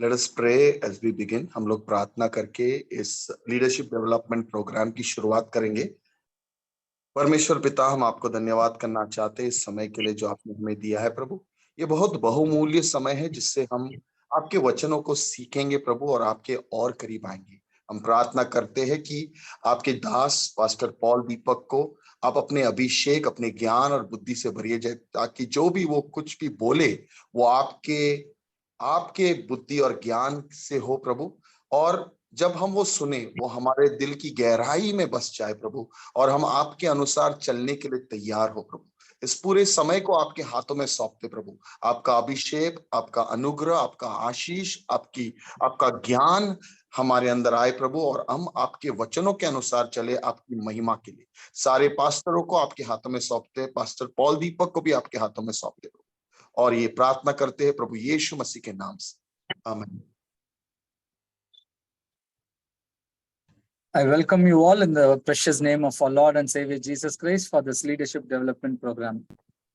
Let us pray as we begin. हम लोग प्रार्थना करके इस लीडरशिप डेवलपमेंट प्रोग्राम की शुरुआत करेंगे। परमेश्वर पिता, हम आपको धन्यवाद करना चाहते हैं इस समय के लिए जो आपने हमें दिया है प्रभु। ये बहुत बहुमूल्य समय है जिससे हम आपके वचनों को सीखेंगे प्रभु और आपके और करीब आएंगे। हम प्रार्थना करते हैं कि आपके दास पास्टर पॉल दीपक को आप अपने अभिषेक, अपने ज्ञान और बुद्धि से भरिए जाए, ताकि जो भी वो कुछ भी बोले वो आपके बुद्धि और ज्ञान से हो प्रभु। और जब हम वो सुने वो हमारे दिल की गहराई में बस जाए प्रभु, और हम आपके अनुसार चलने के लिए तैयार हो प्रभु। इस पूरे समय को आपके हाथों में सौंपते प्रभु। आपका अभिषेक, आपका अनुग्रह, आपका आशीष, आपका ज्ञान हमारे अंदर आए प्रभु, और हम आपके वचनों के अनुसार चले आपकी महिमा के लिए। सारे पास्टरों को आपके हाथों में सौंपते, पास्टर पॉल दीपक को भी आपके हाथों में सौंपते प्रभु, और ये प्रार्थना करते हैं प्रभु यीशु मसीह के नाम से, आमीन। I welcome you all in the precious name of our Lord and Savior Jesus Christ for this leadership development program.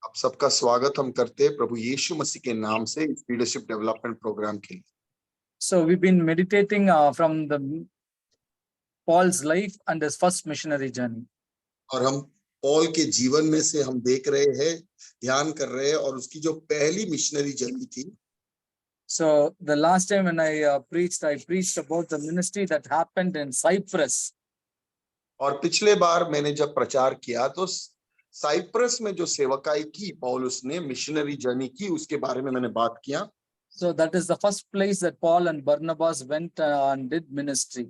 आप सबका स्वागत हम करते हैं प्रभु यीशु मसीह के नाम से इस लीडरशिप डेवलपमेंट प्रोग्राम के लिए। So we've been meditating from the Paul's life and his first missionary journey. और हम पॉल के जीवन में से हम देख रहे हैं, ध्यान कर रहे हैं, और उसकी जो पहली मिशनरी जर्नी थी। So the last time when I preached about the ministry that happened in Cyprus. और पिछले बार मैंने जब प्रचार किया तो साइप्रस में जो सेवकाई की पौलुस ने, मिशनरी जर्नी की, उसके बारे में मैंने बात किया। So that is the first place that Paul and Barnabas went and did ministry.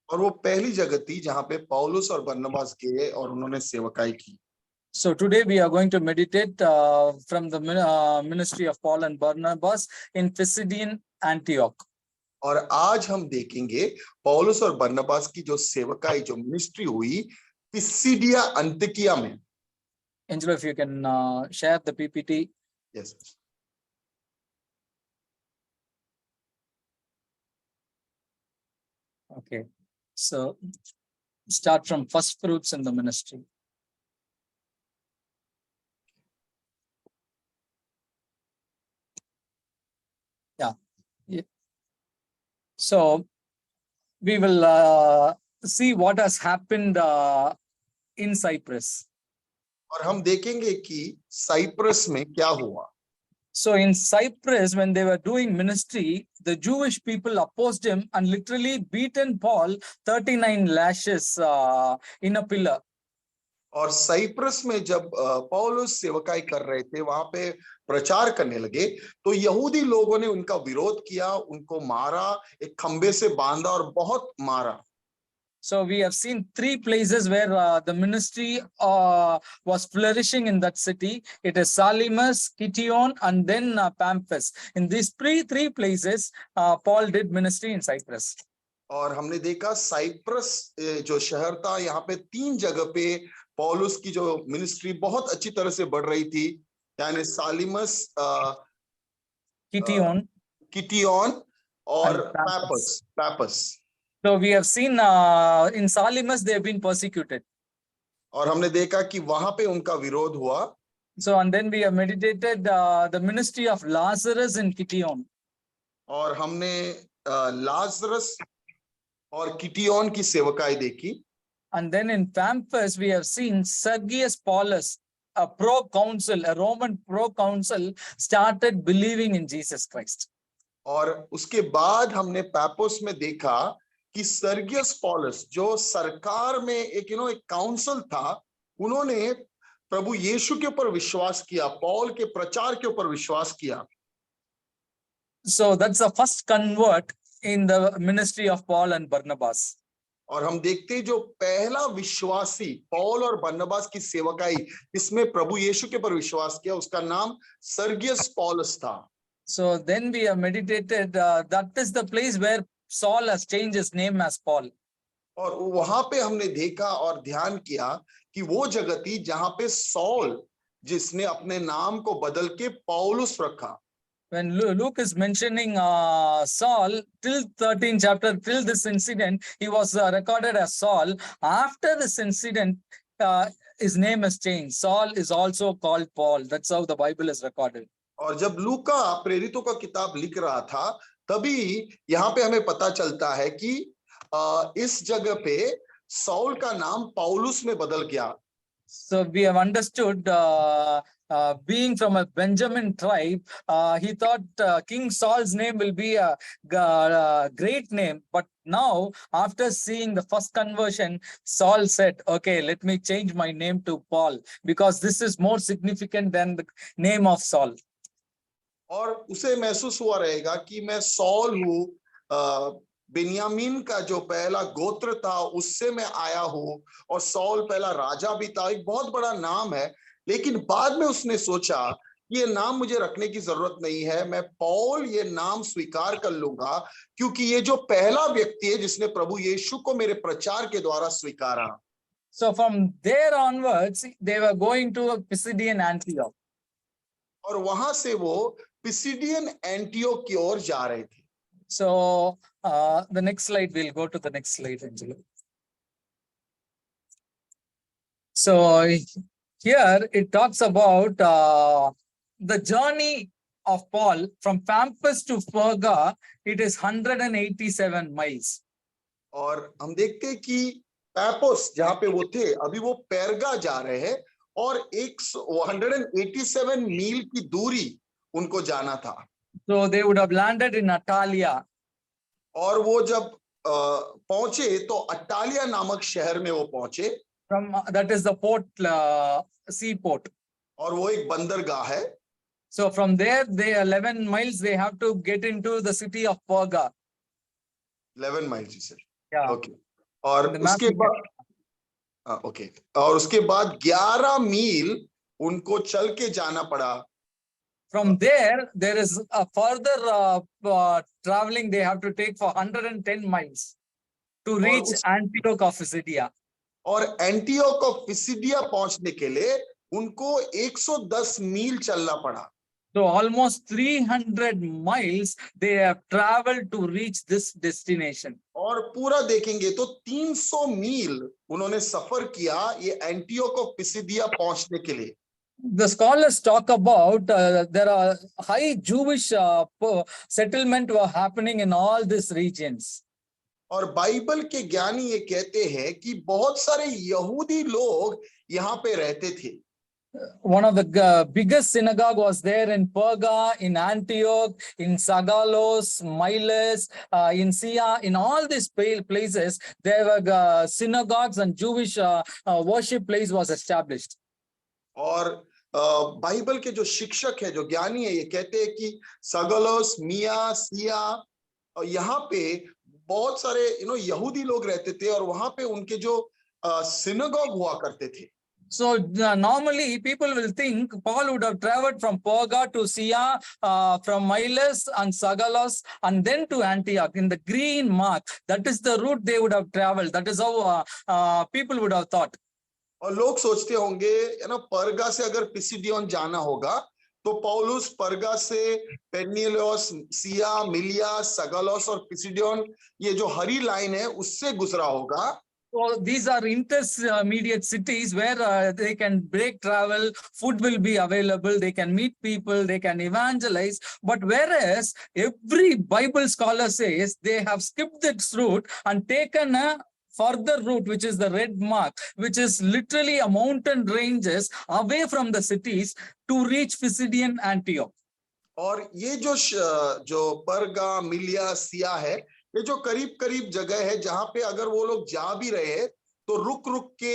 और वो पहली जगह थी जहां पे पौलुस और बरनबास गए और उन्होंने सेवकाई की। So today we are going to meditate from the ministry of Paul and Barnabas in Pisidian Antioch. और आज हम देखेंगे पौलुस और बरनबास की जो सेवकाई, जो मिनिस्ट्री हुई पिसिडिया अंतिकिया में। Angelo, if you can share the PPT. Yes. Okay. So start from first fruits in the ministry. Yeah. So we will see what has happened in Cyprus. और हम देखेंगे कि साइप्रस में क्या हुआ। So in Cyprus, when they were doing ministry, the Jewish people opposed him and literally beaten Paul 39 lashes in a pillar. और Cyprus में जब पौलुस सेवकाई कर रहे थे, वहां पे प्रचार करने लगे, तो यहूदी लोगों ने उनका विरोध किया, उनको मारा, एक खंबे से बांधा और बहुत मारा। So we have seen three places where the ministry was flourishing in that city. It is Salamis, Kition, and then Pamphus. In these three places, Paul did ministry in Cyprus. और हमने देखा साइप्रस जो शहर था, यहाँ पे तीन जगह पे पौलुस की जो मिनिस्ट्री बहुत अच्छी तरह से बढ़ रही थी, यानी सालिमस, किटियोन और पैपस। So we have seen in Salamis they have been persecuted. और हमने देखा कि वहां पे उनका विरोध हुआ। So and then we have meditated the ministry of Lazarus in Kition. और हमने लाजरस और किटियोन की सेवकाई देखी। And then in Pamphus we have seen Sergius Paulus, a Roman proconsul, started believing in Jesus Christ. और उसके बाद हमने पैपोस में देखा कि सर्गियस पॉलस, जो सरकार में एक काउंसिल था, उन्होंने प्रभु यीशु के ऊपर विश्वास किया, पौल के प्रचार के ऊपर विश्वास किया। So that's the first convert in the ministry of Paul and Barnabas. और हम देखते हैं जो पहला विश्वासी पौल और बरनबास की सेवकाई इसमें प्रभु यीशु के ऊपर विश्वास किया, उसका नाम सर्गियस पॉलस था। So then we have meditated that is the place where Saul has changed his name as Paul. और वहां पे हमने देखा और ध्यान किया कि वो जगह थी जहां पे सॉल, जिसने अपने नाम को बदल के पौलुस रखा। When Luke is mentioning Saul till 13th chapter, till this incident, he was recorded as Saul. After this incident, his name has changed. Saul is also called Paul. That's how the Bible is recorded. और जब लूका प्रेरितों का किताब लिख रहा था, तभी यहाँ पे हमें पता चलता है कि इस जगह पे सौल का नाम पौलुस में बदल गया। So we have understood, being from a Benjamin tribe, he thought King Saul's name will be a great name. But now, after seeing the first conversion, Saul said, okay, let me change my name to Paul, because this is more significant than the name of Saul. और उसे महसूस हुआ रहेगा कि मैं soul हूँ, बिन्यामीन का जो पहला गोत्र था उससे मैं आया हूँ, और सौल पहला राजा भी था, एक बहुत बड़ा नाम है। लेकिन बाद में उसने सोचा ये नाम मुझे रखने की जरूरत नहीं है, मैं पौल ये नाम स्वीकार कर लूंगा, क्योंकि ये जो पहला व्यक्ति है जिसने प्रभु यीशु को मेरे प्रचार के द्वारा स्वीकारा। So from there onwards, they were going to Pisidian Antioch. और वहां से वो पिसिडियन एंटियोक की ओर जा रहे थे। So the next slide, we'll go to the next slide, Angelo. So here it talks about the journey of Paul from Pampus to Perga. It is 187 miles. और हम देखते हैं कि पैपोस जहां पे वो थे, अभी वो पेरगा जा रहे हैं, और 187 मील की दूरी उनको जाना था। So they would have landed in Atalia. और वो जब पहुंचे तो अटालिया नामक शहर में वो पहुंचे। From that is the port, seaport. और वो एक बंदरगाह है। So from there, they 11 miles they have to get into the city of Perga. 11 mile sir. Yeah. Okay. और उसके बाद ओके, और उसके बाद 11 मील उनको चल के जाना पड़ा। From there is a further traveling they have to take for 110 miles to reach Antioch of Pisidia. और एंटियोक ऑफ पिसिडिया पहुंचने के लिए उनको 110 मील चलना पड़ा। So almost 300 miles they have traveled to reach this destination. और पूरा देखेंगे तो 300 मील उन्होंने सफर किया ये एंटियोक ऑफ पिसिडिया पहुंचने के लिए। The scholars talk about there are high Jewish settlement were happening in all these regions. और बाइबल के ज्ञानी ये कहते हैं कि बहुत सारे यहूदी लोग यहाँ पे रहते थे। One of the biggest synagogue was there in Perga, in Antioch, in Sagalos, Miles, in Sia. In all these places, there were synagogues and Jewish worship place was established. और बाइबल के जो शिक्षक है, जो ज्ञानी है, ये कहते हैं कि सगलोस, मिया, सिया, और यहाँ पे बहुत सारे यहूदी लोग रहते थे, और वहां पे उनके जो सिनेगॉग हुआ करते थे। So normally people will think Paul would have traveled from Perga to Sia, from Miles and Sagalos, and then to Antioch in the green mark. That is the route they would have traveled. That is how people would have thought. और लोग सोचते होंगे परगा से अगर पिसिडियन जाना होगा तो पौलुस परगा से पेनियलोस, सिया, मिलिया, सगालोस और पिसिडियन, ये जो हरी लाइन है उससे गुजरा होगा। So these are intermediate cities where they can break travel, food will be available, they can meet people, they can evangelize. But whereas every Bible scholar says they have skipped this route and taken a further route, which is the red mark, which is literally a mountain ranges away from the cities to reach Pisidian Antioch. और ये जो परगा, मिलिया, सिया है, ये जो करीब करीब जगह है जहां पे अगर वो लोग जा भी रहे तो रुक रुक के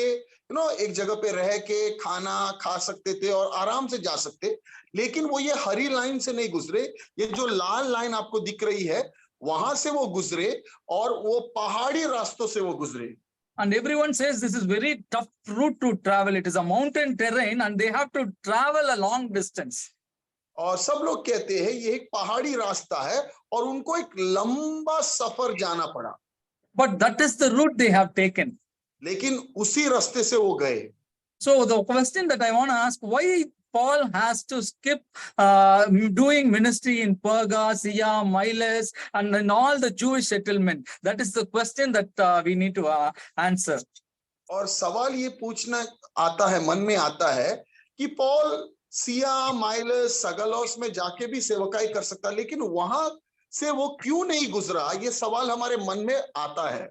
एक जगह पे रह के खाना खा सकते थे और आराम से जा सकते। लेकिन वो ये हरी लाइन से नहीं गुजरे, ये जो लाल लाइन आपको दिख रही है वहां से वो गुजरे, और वो पहाड़ी रास्तों से वो गुजरे। And everyone says this is very tough route to travel. It is a mountain terrain and they have to travel a long distance. और सब लोग कहते हैं ये एक पहाड़ी रास्ता है और उनको एक लंबा सफर जाना पड़ा। But that is the route they have taken. लेकिन उसी रास्ते से वो गए। So the question that I want to ask, why Paul has to skip doing ministry in Perga, Sia, Miles, and in all the Jewish settlement? That is the question that we need to answer. और सवाल ये पूछना आता है, मन में आता है कि पौल सिया, माइलस, सगलोस में जाके भी सेवकाई कर सकता, लेकिन वहां से वो क्यों नहीं गुजरा, ये सवाल हमारे मन में आता है।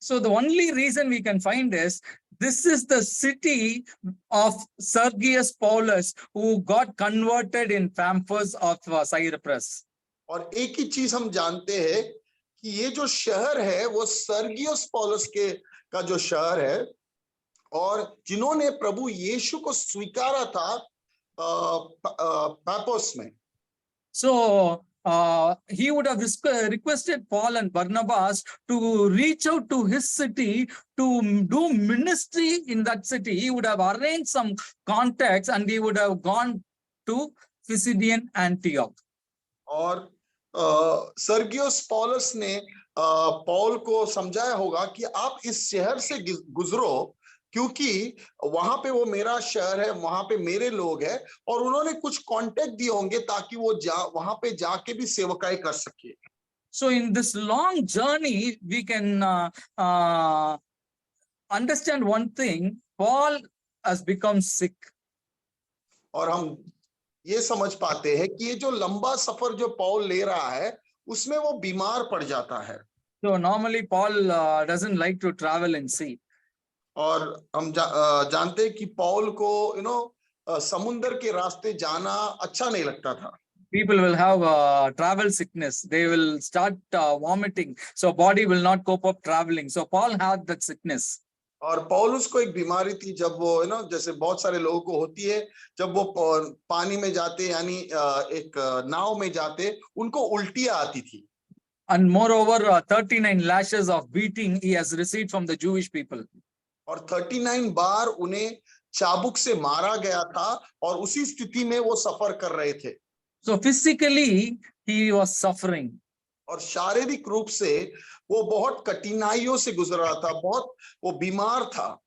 So the only reason we can find is this is the city of Sergius Paulus who got converted in Pampus of Cyprus. और एक ही चीज हम जानते हैं कि ये जो शहर है वो सर्गियस पौलुस के का जो शहर है, और जिन्होंने प्रभु यीशु को स्वीकारा था पापोस में। So he would have requested Paul and Barnabas to reach out to his city to do ministry in that city. He would have arranged some contacts and he would have gone to Pisidian Antioch. और Sergius पौलुस ने पौल को समझाया होगा कि आप इस शहर से गुजरो, क्योंकि वहां पे वो मेरा शहर है, वहां पे मेरे लोग हैं, और उन्होंने कुछ कांटेक्ट दिए होंगे ताकि वो वहां पे जाके भी सेवकाई कर सके। So in this long journey, we can understand one thing: Paul has become sick. और हम ये समझ पाते हैं कि ये जो लंबा सफर जो पौल ले रहा है उसमें वो बीमार पड़ जाता है। So normally Paul doesn't like to travel in sea. और हम जानते हैं कि पौल को समुद्र के रास्ते जाना अच्छा नहीं लगता था। People will have travel sickness. They will start vomiting. So body will not cope up traveling. So Paul had that sickness. और पौलुस को एक बीमारी थी, जब वो जैसे बहुत सारे लोगों को होती है, जब वो पानी में जाते, यानी एक नाव में जाते, उनको उल्टियां आती थी। And moreover, 39 lashes of beating he has received from the Jewish people. और 39 बार उन्हें चाबुक से मारा गया था, और उसी स्थिति में वो सफर कर रहे थे। So physically he was suffering. और शारीरिक रूप से वो बहुत कठिनाइयों से गुजर रहा था, बहुत वो बीमार था।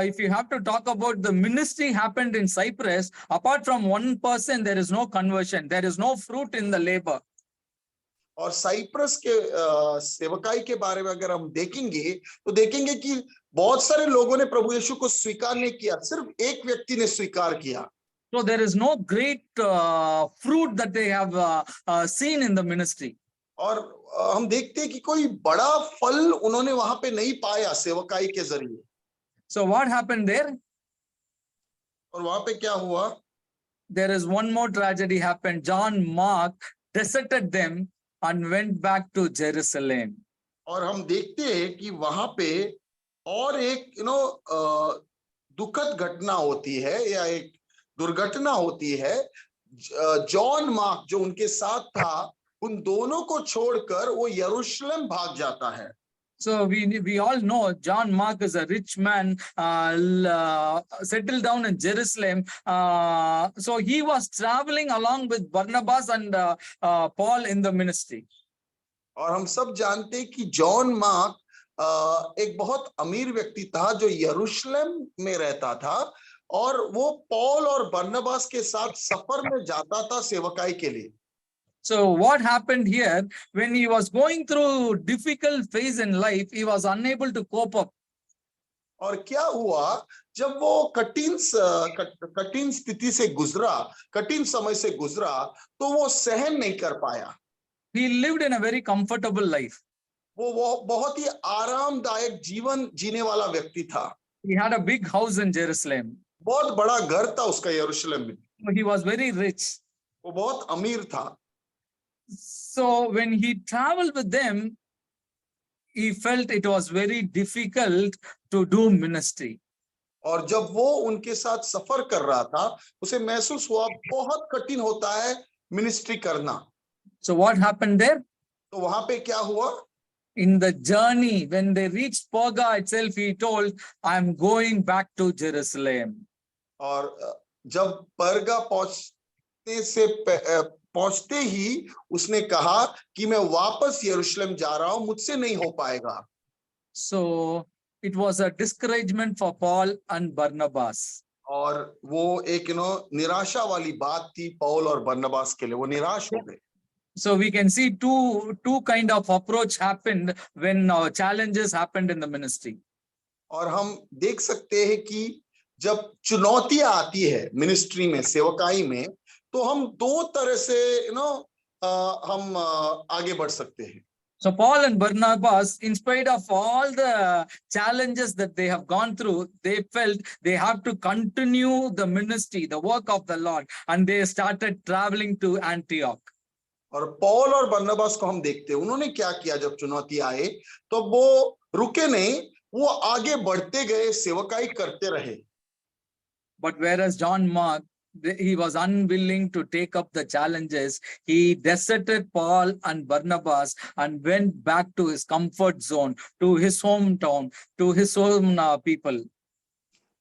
If you have to talk about the ministry happened in Cyprus, apart from one person, there is no conversion. There is no fruit in the labor. और साइप्रस के सेवकाई के बारे में अगर हम देखेंगे तो देखेंगे कि बहुत सारे लोगों ने प्रभु यीशु को स्वीकार नहीं किया, सिर्फ एक व्यक्ति ने स्वीकार किया। So there is no great fruit that they have seen in the ministry. और हम देखते हैं कि कोई बड़ा फल उन्होंने वहां पे नहीं पाया सेवकाई के जरिए। So what happened there? और वहां पे क्या हुआ? There is one more tragedy happened. John Mark deserted them and went back to Jerusalem. और हम देखते हैं कि वहां पे और एक दुखद घटना होती है, या एक दुर्घटना होती है। जॉन मार्क जो उनके साथ था, उन दोनों को छोड़कर वो यरूशलेम भाग जाता है। So we all know John Mark is a rich man, settled down in Jerusalem. So he was traveling along with Barnabas and Paul in the ministry. और हम सब जानते हैं कि जॉन मार्क एक बहुत अमीर व्यक्ति था जो यरूशलेम में रहता था, और वो पौल और बरनबास के साथ सफर में जाता था सेवकाई के लिए। So what happened here, when he was going through difficult phase in life, he was unable to cope up. और क्या हुआ, जब वो कठिन स्थिति से गुजरा, कठिन समय से गुजरा, तो वो सहन नहीं कर पाया। He lived in a very comfortable life. वो बहुत ही आरामदायक जीवन जीने वाला व्यक्ति था। He had a big house in Jerusalem. बहुत बड़ा घर था उसका यरूशलेम में। He was very rich. वो बहुत अमीर था। So when he traveled with them, he felt it was very difficult to do ministry. और जब वो उनके साथ सफर कर रहा था, उसे महसूस हुआ बहुत कठिन होता है मिनिस्ट्री करना। So what happened there? तो वहां पे क्या हुआ? In the journey, when they reached Perga itself, he told, I am going back to Jerusalem. और जब परगा पहुंचते ही उसने कहा कि मैं वापस यरूशलेम जा रहा हूं, मुझसे नहीं हो पाएगा। So it was a discouragement for Paul and Barnabas. और वो एक निराशा वाली बात थी पौल और बरनबास के लिए, वो निराश हो गए। So we can see two kind of approach happened when challenges happened in the ministry. और हम देख सकते हैं कि जब चुनौतियां आती है मिनिस्ट्री में, सेवकाई में, तो हम दो तरह से हम आगे बढ़ सकते हैं। So Paul and Barnabas, in spite of all the challenges that they have gone through, they felt they have to continue the ministry, the work of the Lord, and they started traveling to Antioch. और पौल और बरनबास को हम देखते हैं, उन्होंने क्या किया जब चुनौती आए, तो वो रुके नहीं, वो आगे बढ़ते गए, सेवकाई करते रहे। But whereas John Mark, he was unwilling to take up the challenges. He deserted Paul and Barnabas and went back to his comfort zone, to his hometown, to his own people.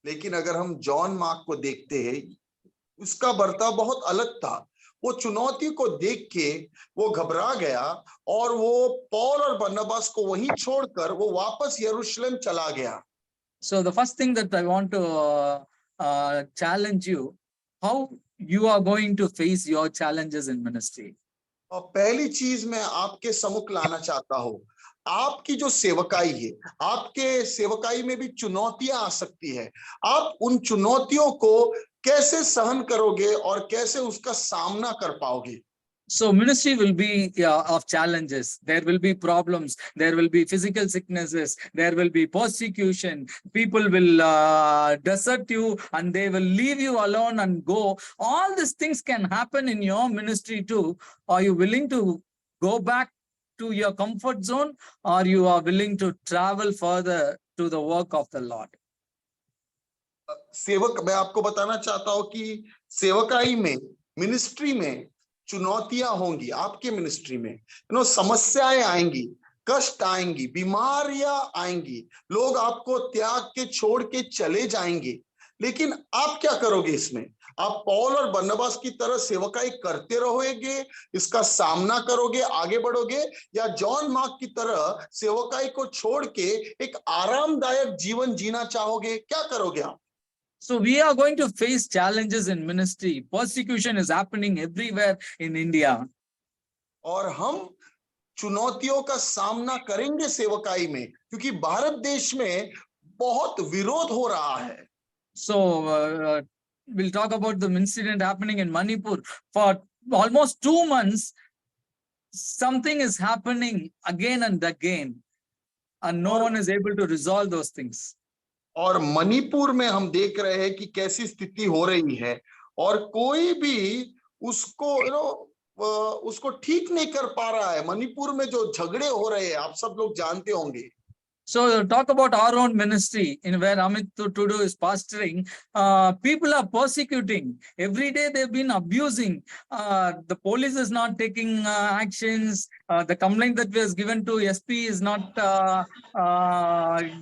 लेकिन अगर हम John mark को देखते हैं, उसका बर्ताव बहुत अलग था। वो चुनौती को देख के वो घबरा गया और वो पौल और बरनबास को वहीं छोड़कर वो वापस यरूशलेम चला गया। So the first thing that I want to challenge you, how you are going to face your challenges in ministry. और पहली चीज मैं आपके सम्मुख लाना चाहता हूं, आपकी जो सेवकाई है, आपके सेवकाई में भी चुनौतियां आ सकती है। आप उन चुनौतियों को कैसे सहन करोगे और कैसे उसका सामना कर पाओगे? So ministry will be of challenges. There will be problems. There will be physical sicknesses. There will be persecution. People will desert you and they will leave you alone and go. All these things can happen in your ministry too. Are you willing to go back to your comfort zone, or you are willing to travel further to the work of the Lord? सेवक, मैं आपको बताना चाहता हूं कि सेवकाई में, ministry में चुनौतियां होंगी। आपके मिनिस्ट्री में समस्याएं आएंगी, कष्ट आएंगी, बीमारियां आएंगी, लोग आपको त्याग के छोड़ के चले जाएंगे। लेकिन आप क्या करोगे इसमें? आप पौल और बरनबास की तरह सेवकाई करते रहोगे, इसका सामना करोगे, आगे बढ़ोगे, या जॉन मार्क की तरह सेवकाई को छोड़ के एक आरामदायक जीवन जीना चाहोगे? क्या करोगे आप? So we are going to face challenges in ministry. Persecution is happening everywhere in India. और हम चुनौतियों का सामना करेंगे सेवकाई में, क्योंकि भारत देश में बहुत विरोध हो रहा है। So we'll talk about the incident happening in Manipur. For almost 2 months, something is happening again and again, and no one is able to resolve those things. और मणिपुर में हम देख रहे हैं कि कैसी स्थिति हो रही है और कोई भी उसको उसको ठीक नहीं कर पा रहा है। मणिपुर में जो झगड़े हो रहे हैं, आप सब लोग जानते होंगे। So talk about our own ministry, in where Amit Tudu is pastoring. People are persecuting. Every day they've been abusing. The police is not taking actions. The complaint that was given to SP is not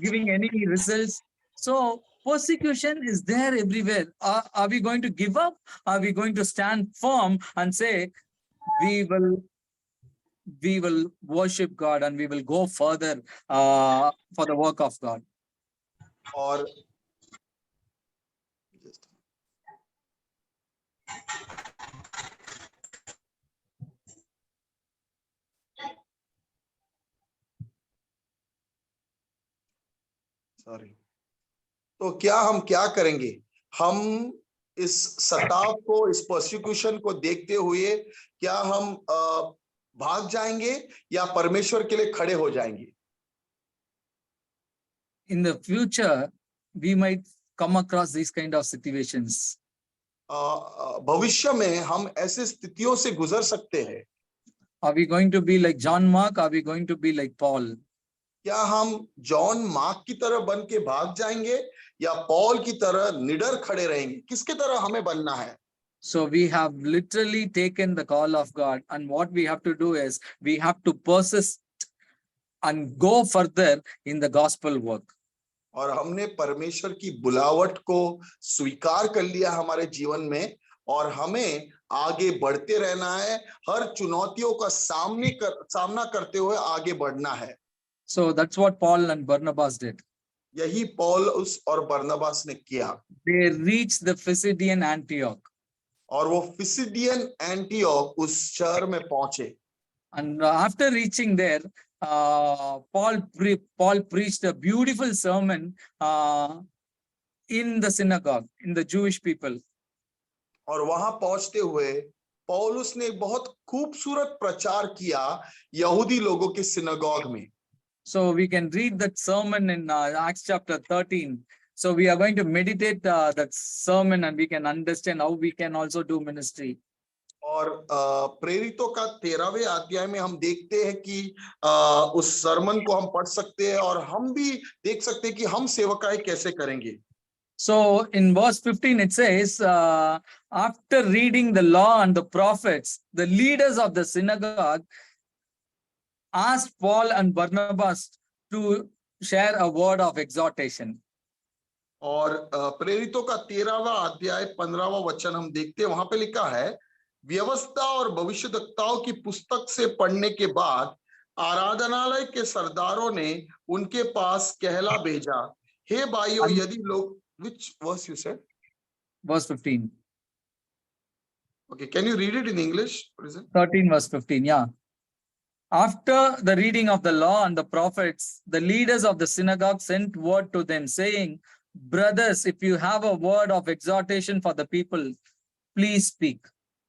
giving any results. So persecution is there everywhere. Are we going to give up? Are we going to stand firm and say, we will worship God and we will go further for the work of God? और तो हम क्या करेंगे? हम इस सताव को, इस परसिक्यूशन को देखते हुए क्या हम भाग जाएंगे या परमेश्वर के लिए खड़े हो जाएंगे? In the future, we might come across these kind of situations. भविष्य में हम ऐसे स्थितियों से गुजर सकते हैं। Are we going to be like John Mark? Are we going to be like Paul? क्या हम जॉन मार्क की तरह बन के भाग जाएंगे या पॉल की तरह निडर खड़े रहेंगे? किसके तरह हमें बनना है? So we have literally taken the call of God, and what we have to do is we have to persist and go further in the gospel work. और हमने परमेश्वर की बुलावट को स्वीकार कर लिया हमारे जीवन में, और हमें आगे बढ़ते रहना है। हर चुनौतियों का सामना करते हुए आगे बढ़ना है। So that's what Paul and Barnabas did. यही पौलुस और बरनबास ने किया। They reached the Pisidian Antioch. और वो पिसिडियन एंटियोक उस शहर में पहुंचे। And after reaching there, Paul preached a beautiful sermon in the synagogue, in the Jewish people. और वहां पहुंचते हुए पौलुस ने एक बहुत खूबसूरत प्रचार किया यहूदी लोगों के सिनागोग में। So we can read that sermon in Acts chapter 13. So we are going to meditate that sermon and we can understand how we can also do ministry. और प्रेरितों का 13वें अध्याय में हम देखते हैं कि उस सरमन को हम पढ़ सकते हैं और हम भी देख सकते हैं कि हम सेवकाई कैसे करेंगे। So in verse 15 it says, after reading the law and the prophets, the leaders of the synagogue asked Paul and Barnabas to share a word of exhortation. और प्रेरितों का 13वां अध्याय 15वां वचन हम देखते हैं, वहां पे लिखा है, व्यवस्था और भविष्यद्वक्ताओं की पुस्तक से पढ़ने के बाद आराधनालय के सरदारों ने उनके पास कहला भेजा, हे भाइयों, यदि लोग, which verse you said? Verse 15. Okay, can you read it in English? What is it? 13 verse 15, yeah. After the reading of the law and the prophets, the leaders of the synagogue sent word to them saying, brothers, if you have a word of exhortation for the people, please speak.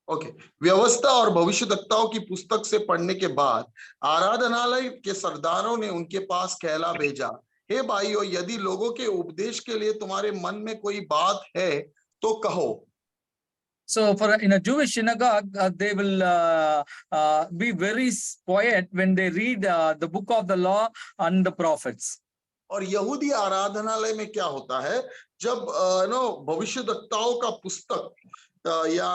Okay, व्यवस्था और भविष्यद्वक्ताओं की पुस्तक से पढ़ने के बाद आराधनालय के सरदारों ने उनके पास कहला भेजा, हे भाइयों, यदि लोगों के उपदेश के लिए तुम्हारे मन में कोई बात है तो कहो। So for in a Jewish synagogue, they will be very quiet when they read the book of the law and the prophets. और यहूदी आराधनालय में क्या होता है, जब भविष्यद्वक्ताओं का पुस्तक या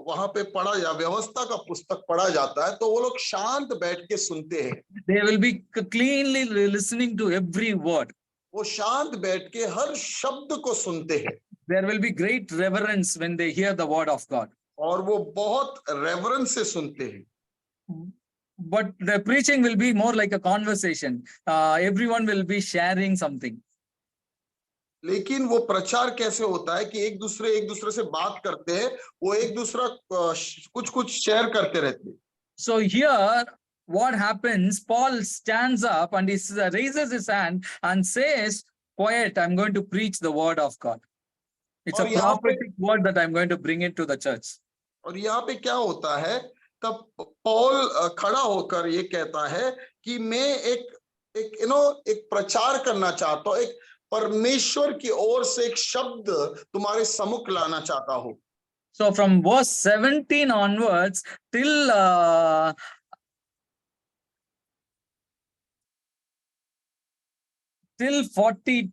वहां पे पढ़ा या व्यवस्था का पुस्तक पढ़ा जाता है तो वो लोग शांत बैठ के सुनते हैं। They will be cleanly listening to every word. वो शांत बैठ के हर शब्द को सुनते हैं। There will be great reverence when they hear the word of God. और वो बहुत रेवरेंस से सुनते हैं। But the preaching will be more like a conversation. Everyone will be sharing something. लेकिन वो प्रचार कैसे होता है कि एक दूसरे से बात करते हैं, वो एक दूसरा कुछ शेयर करते रहते हैं। So here what happens, Paul stands up and he raises his hand and says, quiet, I'm going to preach the word of God. It's a prophetic word that I'm going to bring into the church. और यहाँ पे क्या होता है, तब पौल खड़ा होकर ये कहता है कि मैं एक प्रचार करना चाहता हूँ, एक परमेश्वर की ओर से एक शब्द तुम्हारे सम्मुख लाना चाहता हूँ। So from verse 17 onwards till 41,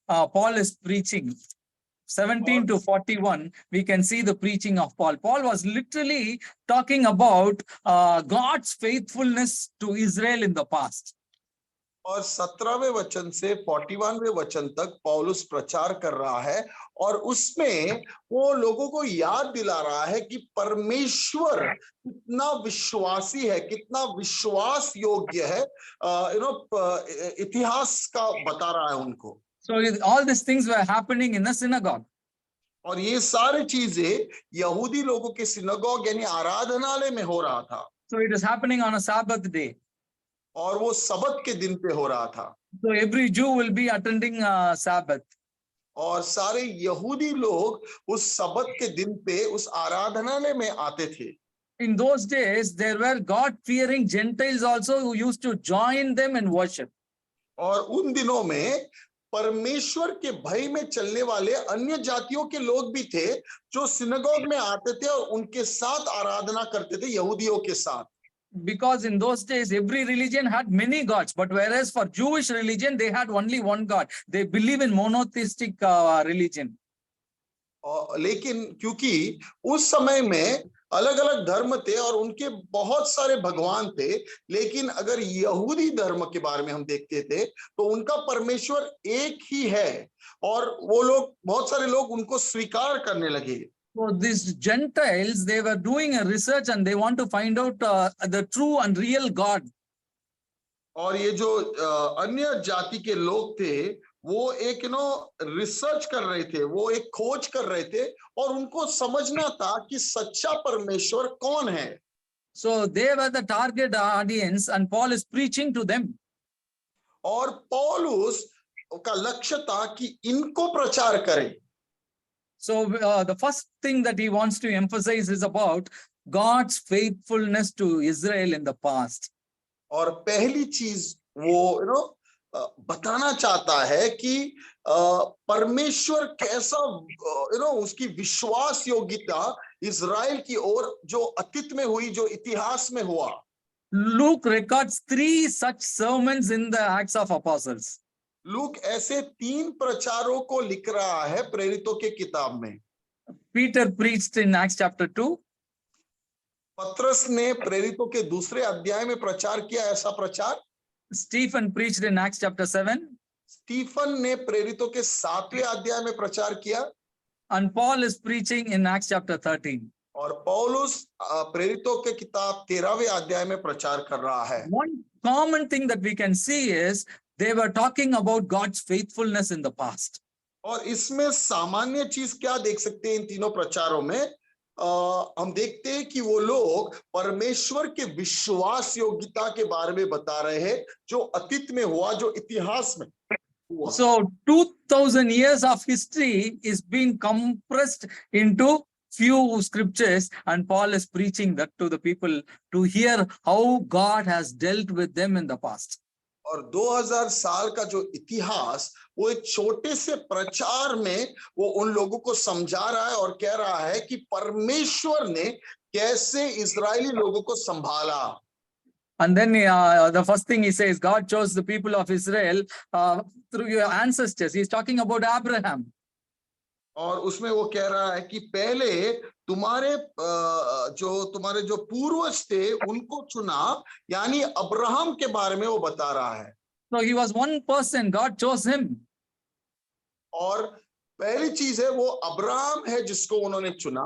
Paul is preaching. 17 to 41, we can see the preaching of Paul. Paul was literally talking about God's faithfulness to Israel in the past. और 17वें वचन से 41वें वचन तक पौलुस प्रचार कर रहा है और उसमें वो लोगों को याद दिला रहा है कि परमेश्वर कितना विश्वासी है, कितना विश्वास योग्य है, इतिहास का बता रहा है उनको। So all these things were happening in the synagogue. और ये सारी चीजें यहूदी लोगों के सिनागोग यानी आराधनालय में हो रहा था। So it is happening on a Sabbath day. और वो सबत के दिन पे हो रहा था। So every Jew will be attending Sabbath. और सारे यहूदी लोग उस सबत के दिन पे उस आराधनालय में आते थे। In those days, there were God-fearing Gentiles also who used to join them in worship. और उन दिनों में परमेश्वर के भय में चलने वाले अन्य जातियों के लोग भी थे जो सिनागोग में आते थे और उनके साथ आराधना करते थे यहूदियों के साथ। Because in those days every religion had many gods, but whereas for Jewish religion they had only one God. They believe in monotheistic religion. लेकिन क्योंकि उस समय में अलग अलग धर्म थे और उनके बहुत सारे भगवान थे, लेकिन अगर यहूदी धर्म के बारे में हम देखते थे तो उनका परमेश्वर एक ही है और वो लोग, बहुत सारे लोग उनको स्वीकार करने लगे। So these Gentiles, they were doing a research and they want to find out the true and real God. और ये जो अन्य जाति के लोग थे वो एक रिसर्च कर रहे थे, वो एक खोज कर रहे थे और उनको समझना था कि सच्चा परमेश्वर कौन है। So they were the target audience and Paul is preaching to them. और पौलुस का लक्ष्य था कि इनको प्रचार करें। So the first thing that he wants to emphasize is about God's faithfulness to Israel in the past. और पहली चीज वो बताना चाहता है कि परमेश्वर कैसा उसकी विश्वास योग्यता इजराइल की ओर जो अतीत में हुई, जो इतिहास में हुआ। Luke records 3 such sermons in the Acts of Apostles. Look ऐसे 3 प्रचारों को लिख रहा है प्रेरितों के किताब में। Peter preached in Acts chapter 2. पत्रस ने प्रेरितों के दूसरे अध्याय में प्रचार किया ऐसा प्रचार। Stephen preached in Acts chapter 7. Stephen ने प्रेरितों के 7वें अध्याय में प्रचार किया। And Paul is preaching in Acts chapter 13. और पौलुस प्रेरितों के किताब 13वें अध्याय में प्रचार कर रहा है। One common thing that we can see is they were talking about God's faithfulness in the past. और इसमें सामान्य चीज क्या देख सकते हैं इन तीनों प्रचारों में? हम देखते हैं कि वो लोग परमेश्वर के विश्वास योग्यता के बारे में बता रहे हैं, जो अतीत में हुआ, जो इतिहास में हुआ। So 2000 years of history is being compressed into few scriptures, and Paul is preaching that to the people to hear how God has dealt with them in the past. और 2000 साल का जो इतिहास वो एक छोटे से प्रचार में वो उन लोगों को समझा रहा है और कह रहा है कि परमेश्वर ने कैसे इजरायली लोगों को संभाला। And then the first thing he says, God chose the people of Israel through your ancestors. He's talking about Abraham. और उसमें वो कह रहा है कि पहले तुम्हारे जो पूर्वज थे उनको चुना, यानी अब्राहम के बारे में वो बता रहा है। So he was one person, God chose him. और पहली चीज है वो अब्राहम है जिसको उन्होंने चुना।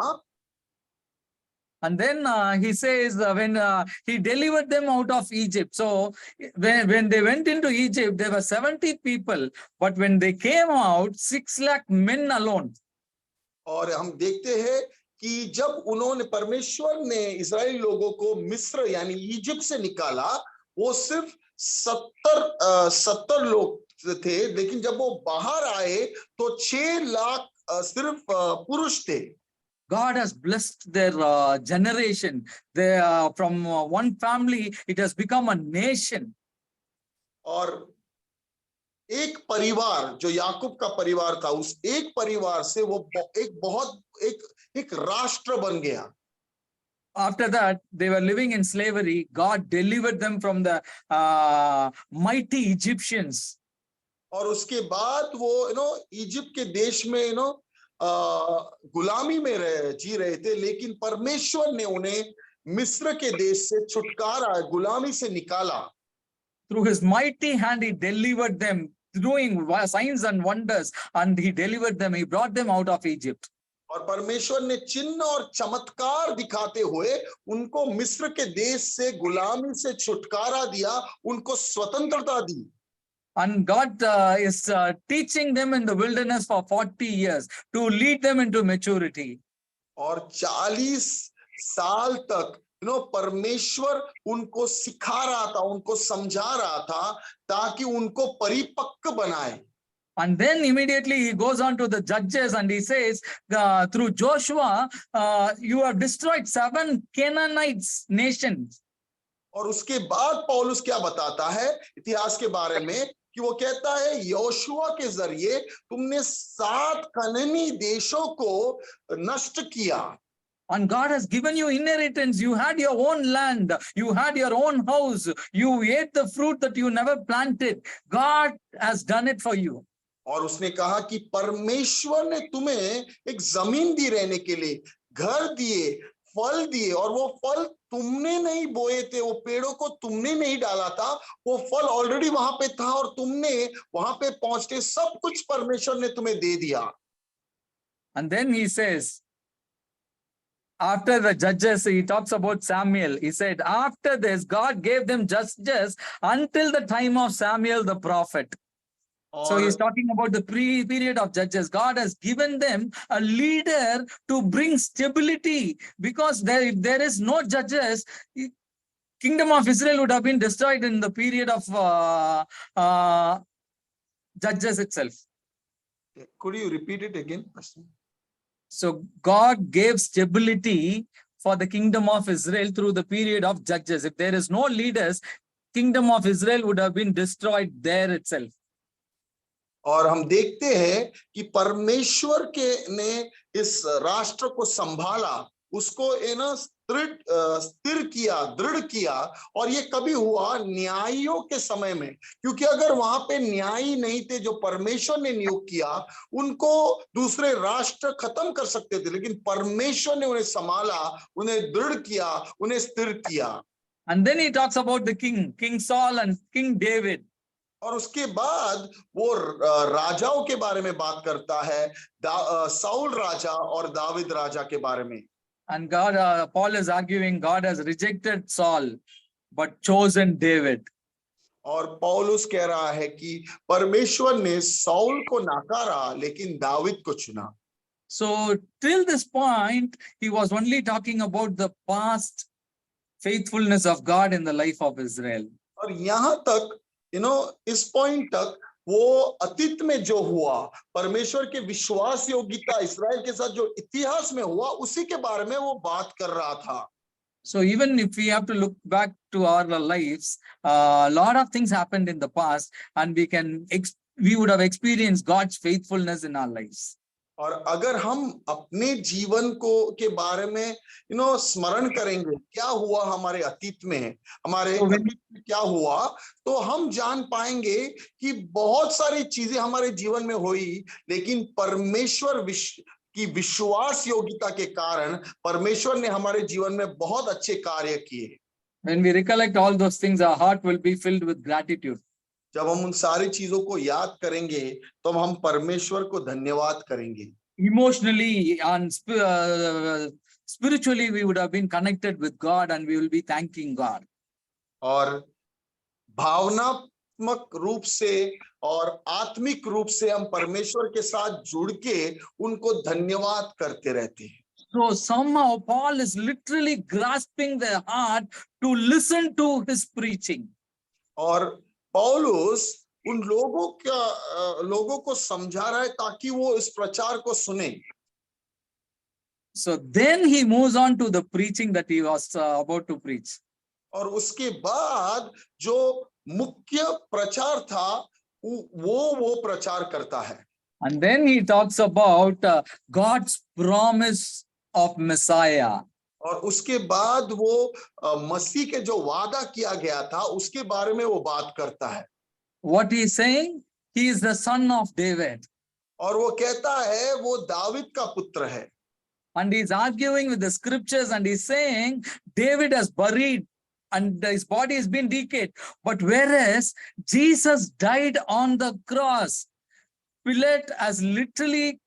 And then he says when he delivered them out of Egypt. So when they went into Egypt, there were 70 people, but when they came out, 6 lakh men alone. और हम देखते हैं कि जब उन्होंने परमेश्वर ने इजरायली लोगों को मिस्र यानी इजिप्ट से निकाला, वो सिर्फ 70 लोग थे, लेकिन जब वो बाहर आए तो 6 लाख सिर्फ पुरुष थे। God has blessed their generation. They from one family, it has become a nation. और एक परिवार जो याकूब का परिवार था, उस एक परिवार से वो एक राष्ट्र बन गया। After that, they were living in slavery. God delivered them from the mighty Egyptians. और उसके बाद वो इजिप्ट के देश में गुलामी में जी रहे थे, लेकिन परमेश्वर ने उन्हें मिस्र के देश से छुटकारा, गुलामी से निकाला। Through his mighty hand, he delivered them, doing signs and wonders, and he delivered them. He brought them out of Egypt. और परमेश्वर ने चिन्ह और चमत्कार दिखाते हुए उनको मिस्र के देश से गुलामी से छुटकारा दिया, उनको स्वतंत्रता दी। And God is teaching them in the wilderness for 40 years to lead them into maturity. और 40 साल तक परमेश्वर उनको सिखा रहा था, उनको समझा रहा था, ताकि उनको परिपक्व बनाए। And then immediately he goes on to the judges and he says, through Joshua, you have destroyed 7 Canaanites nations. और उसके बाद पौलुस क्या बताता है इतिहास के बारे में कि वो कहता है योशुआ के जरिए तुमने 7 कनानी देशों को नष्ट किया। And God has given you inheritance. You had your own land. You had your own house. You ate the fruit that you never planted. God has done it for you. और उसने कहा कि परमेश्वर ने तुम्हें एक जमीन दी रहने के लिए, घर दिए, फल दिए, और वो फल तुमने नहीं बोए थे, वो पेड़ों को तुमने नहीं डाला था, वो फल ऑलरेडी वहां पे था और तुमने वहां पे पहुंचते सब कुछ परमेश्वर ने तुम्हें दे दिया। And then he says, after the judges, he talks about Samuel. He said, after this, God gave them justice until the time of Samuel the prophet. So he's talking about the period of judges. God has given them a leader to bring stability, because if there is no judges, kingdom of Israel would have been destroyed in the period of Judges itself. Could you repeat it again, Pastor? So God gave stability for the kingdom of Israel through the period of Judges. If there is no leaders, kingdom of Israel would have been destroyed there itself. और हम देखते हैं कि परमेश्वर के ने इस राष्ट्र को संभाला, उसको स्थिर किया, दृढ़ किया। और ये कभी हुआ? न्यायियों के समय में, क्योंकि अगर वहां पे न्यायी नहीं थे जो परमेश्वर ने नियुक्त किया, उनको दूसरे राष्ट्र खत्म कर सकते थे, लेकिन परमेश्वर ने उन्हें संभाला, उन्हें दृढ़ किया, उन्हें स्थिर किया। And then he talks about the King Saul and King David. और उसके बाद वो राजाओं के बारे में बात करता है, साउल राजा और दाविद राजा के बारे में। And Paul is arguing God has rejected Saul but chosen David. और पौलुस कह रहा है कि परमेश्वर ने साउल को नकारा लेकिन दाविद को चुना। So till this point he was only talking about the past faithfulness of God in the life of Israel. और यहाँ तक इस पॉइंट तक वो अतीत में जो हुआ, परमेश्वर के विश्वास योग्यता इस्राएल के साथ जो इतिहास में हुआ, उसी के बारे में वो बात कर रहा था। So even if we have to look back to our lives, a lot of things happened in the past, and we would have experienced God's faithfulness in our lives. और अगर हम अपने जीवन को के बारे में स्मरण करेंगे, क्या हुआ हमारे अतीत में, हमारे अतीत में क्या हुआ, तो हम जान पाएंगे कि बहुत सारी चीजें हमारे जीवन में हुई, लेकिन परमेश्वर की विश्वास योग्यता के कारण परमेश्वर ने हमारे जीवन में बहुत अच्छे कार्य किए। When we recollect all those things, our heart will be filled with gratitude. जब हम उन सारी चीजों को याद करेंगे तो हम परमेश्वर को धन्यवाद करेंगे। Emotionally and spiritually we would have been connected with God and we will be thanking God. और भावनात्मक रूप से और आत्मिक रूप से हम परमेश्वर के साथ जुड़ के उनको धन्यवाद करते रहते हैं। So somehow Paul is literally grasping their heart to listen to his preaching. और पौलुस उन लोगों को समझा रहा है ताकि वो इस प्रचार को सुने। So then he moves on to the preaching that he was about to preach. और उसके बाद जो मुख्य प्रचार था वो प्रचार करता है। And then he talks about God's promise of Messiah. और उसके बाद वो मसीह के जो वादा किया गया था उसके बारे में वो बात करता है। What he is saying? He is the son of David. और वो कहता है वो दाविद का पुत्र है। And he is arguing with the scriptures and he is saying David has buried and his body has been decayed. But whereas Jesus died on the cross, Pilate has literally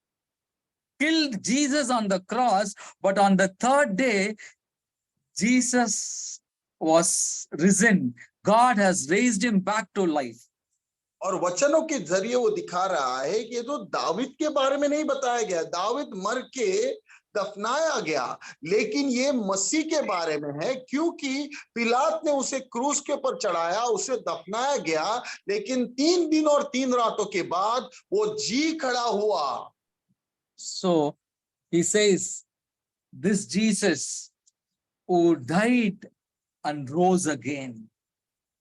killed Jesus on the cross, but on the third day, Jesus was risen. God has raised him back to life. और वचनों के जरिए वो दिखा रहा है कि ये तो दाविद के बारे में नहीं बताया गया, दाविद मर के दफनाया गया, लेकिन ये मसीह के बारे में है, क्योंकि पिलात ने उसे क्रूस के ऊपर चढ़ाया, उसे दफनाया गया, लेकिन 3 दिन और 3 रातों के बाद वो जी खड़ा हुआ। So he says, this Jesus who died and rose again.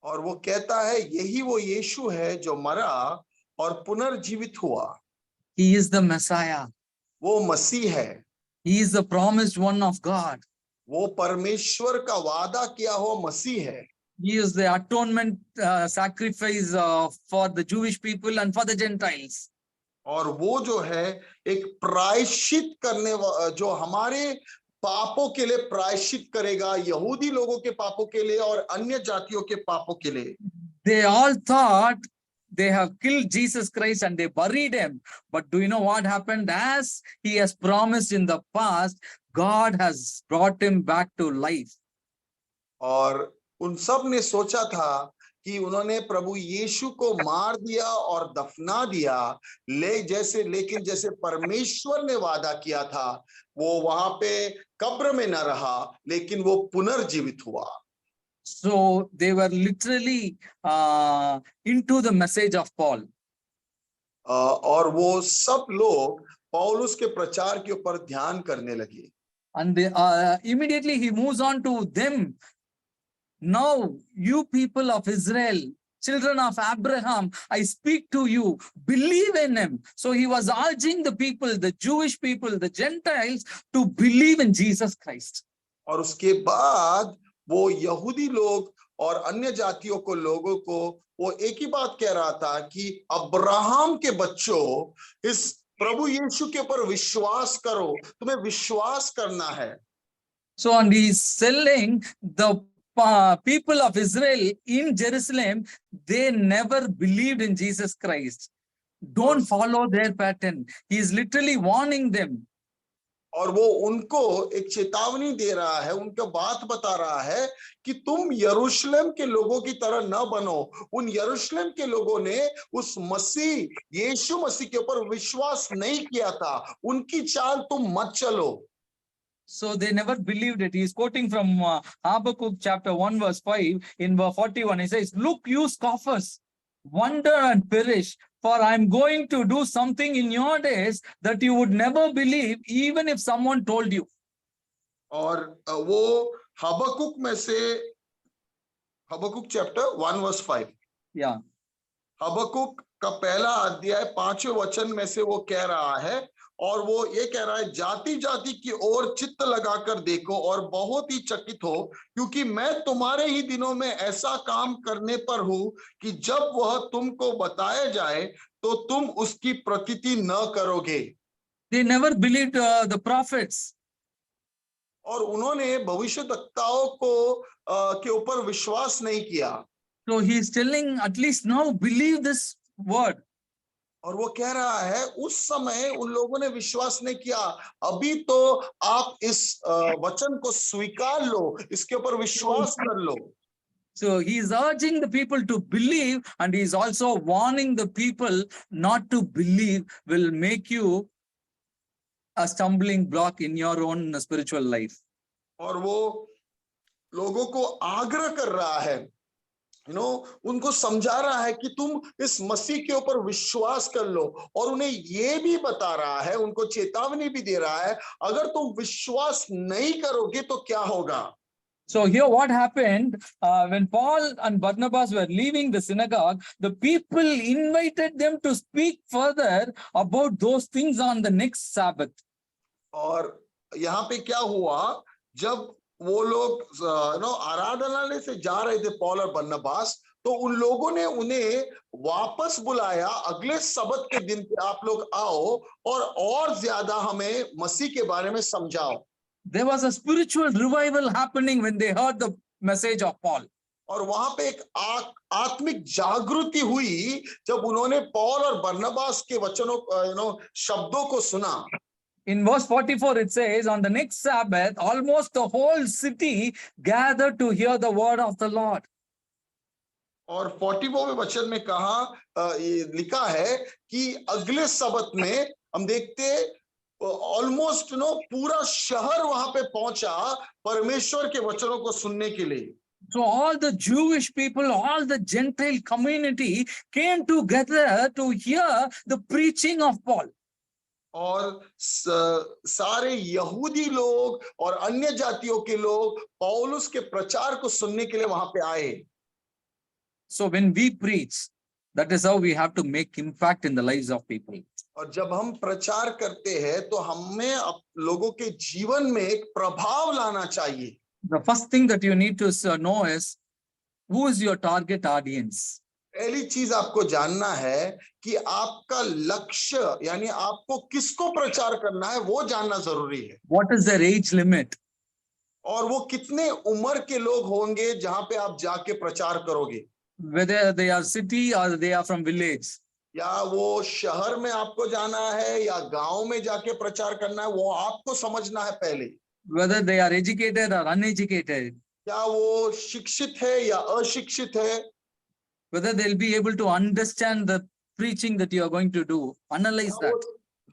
और वो कहता है यही वो यीशु है जो मरा और पुनर्जीवित हुआ। He is the Messiah. वो मसीह है। He is the promised one of God. वो परमेश्वर का वादा किया हुआ मसीह है। He is the atonement sacrifice for the Jewish people and for the Gentiles. और वो जो है एक प्रायश्चित करने जो हमारे पापों के लिए प्रायश्चित करेगा, यहूदी लोगों के पापों के लिए और अन्य जातियों के पापों के लिए। They all thought they have killed Jesus Christ and they buried him. But do you know what happened? As he has promised in the past, God has brought him back to life. और उन सब ने सोचा था कि उन्होंने प्रभु यीशु को मार दिया और दफना दिया, लेकिन जैसे परमेश्वर ने वादा किया था, वो वहां पे कब्र में न रहा, लेकिन वो पुनर्जीवित हुआ। So they were literally into the message of Paul. और वो सब लोग पौलुस के प्रचार के ऊपर ध्यान करने लगे। And immediately he moves on to them. Now, you people of Israel, children of Abraham, I speak to you, believe in him. So he was urging the people, the Jewish people, the Gentiles, to believe in Jesus Christ. और उसके बाद वो यहूदी लोग और अन्य जातियों को लोगों को वो एक ही बात कह रहा था कि अब्राहम के बच्चों, इस प्रभु यीशु के ऊपर विश्वास करो, तुम्हें विश्वास करना है। So, and he is telling the people of Israel in Jerusalem, they never believed in Jesus Christ. Don't follow their pattern. He is literally warning them. और वो उनको एक चेतावनी दे रहा है, उनको बात बता रहा है कि तुम यरूशलेम के लोगों की तरह न बनो। उन यरूशलेम के लोगों ने उस मसीह यीशु मसीह के ऊपर विश्वास नहीं किया था, उनकी चाल तुम मत चलो। So they never believed it. He is quoting from Habakkuk chapter 1 verse 5 in verse 41. He says, look, you scoffers, wonder and perish, for I'm going to do something in your days that you would never believe, even if someone told you. और वो हबक्कुक में से, हबक्कुक chapter 1 verse 5, Yeah. हबक्कुक का पहला अध्याय 5वें वचन में से वो कह रहा है, और वो ये कह रहा है, जाति जाति की ओर चित्त लगाकर देखो और बहुत ही चकित हो, क्योंकि मैं तुम्हारे ही दिनों में ऐसा काम करने पर हूं कि जब वह तुमको बताया जाए तो तुम उसकी प्रतीति न करोगे। They never believed the prophets. और उन्होंने भविष्यवक्ताओं को के ऊपर विश्वास नहीं किया। So he is telling, at least now believe this word. और वो कह रहा है उस समय उन लोगों ने विश्वास नहीं किया, अभी तो आप इस वचन को स्वीकार लो, इसके ऊपर विश्वास कर लो। So he is urging the people to believe, and he is also warning the people not to believe will make you a stumbling block in your own spiritual life. और वो लोगों को आग्रह कर रहा है, उनको समझा रहा है कि तुम इस मसीह के ऊपर विश्वास कर लो, और उन्हें ये भी बता रहा है, उनको चेतावनी भी दे रहा है, अगर तुम विश्वास नहीं करोगे तो क्या होगा। So here what happened, when Paul and Barnabas were leaving the synagogue, the people invited them to speak further about those things on the next Sabbath. और यहाँ पे क्या हुआ, जब वो लोग आराधनालय से जा रहे थे पौल और बरनबास, तो उन लोगों ने उन्हें वापस बुलाया, अगले सबत के दिन पे आप लोग आओ और ज्यादा हमें मसीह के बारे में समझाओ। There was a spiritual revival happening when they heard the message of Paul. और वहां पे एक आत्मिक जागृति हुई जब उन्होंने पौल और बरनबास के वचनों शब्दों को सुना। In verse 44, it says, on the next Sabbath, almost the whole city gathered to hear the word of the Lord. और 44वें वचन में कहा, लिखा है कि अगले सबत में हम देखते ऑलमोस्ट पूरा शहर वहां पे पहुंचा परमेश्वर के वचनों को सुनने के लिए। So all the Jewish people, all the Gentile community came together to hear the preaching of Paul. और सारे यहूदी लोग और अन्य जातियों के लोग पौलुस के प्रचार को सुनने के लिए वहां पे आए। So when we preach, that is how we have to make impact in the lives of people. और जब हम प्रचार करते हैं तो हमें लोगों के जीवन में एक प्रभाव लाना चाहिए। The first thing that you need to know is, who is your target audience? पहली चीज आपको जानना है कि आपका लक्ष्य, यानी आपको किसको प्रचार करना है, वो जानना जरूरी है। What is their age limit? और वो कितने उम्र के लोग होंगे जहां पे आप जाके प्रचार करोगे। Whether they are city or they are from village. या वो शहर में आपको जाना है या गांव में जाके प्रचार करना है, वो आपको समझना है पहले। Whether they are educated or uneducated. क्या वो शिक्षित है या अशिक्षित है। Whether they'll be able to understand the preaching that you are going to do. Analyze that.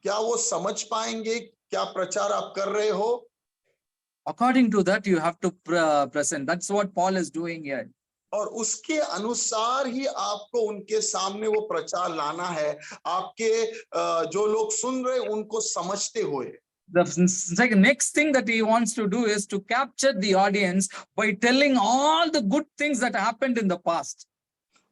क्या वो समझ पाएंगे क्या प्रचार आप कर रहे हो। According to that, you have to present. That's what Paul is doing here. और उसके अनुसार ही आपको उनके सामने वो प्रचार लाना है, आपके जो लोग सुन रहे उनको समझते हुए। The next thing that he wants to do is to capture the audience by telling all the good things that happened in the past.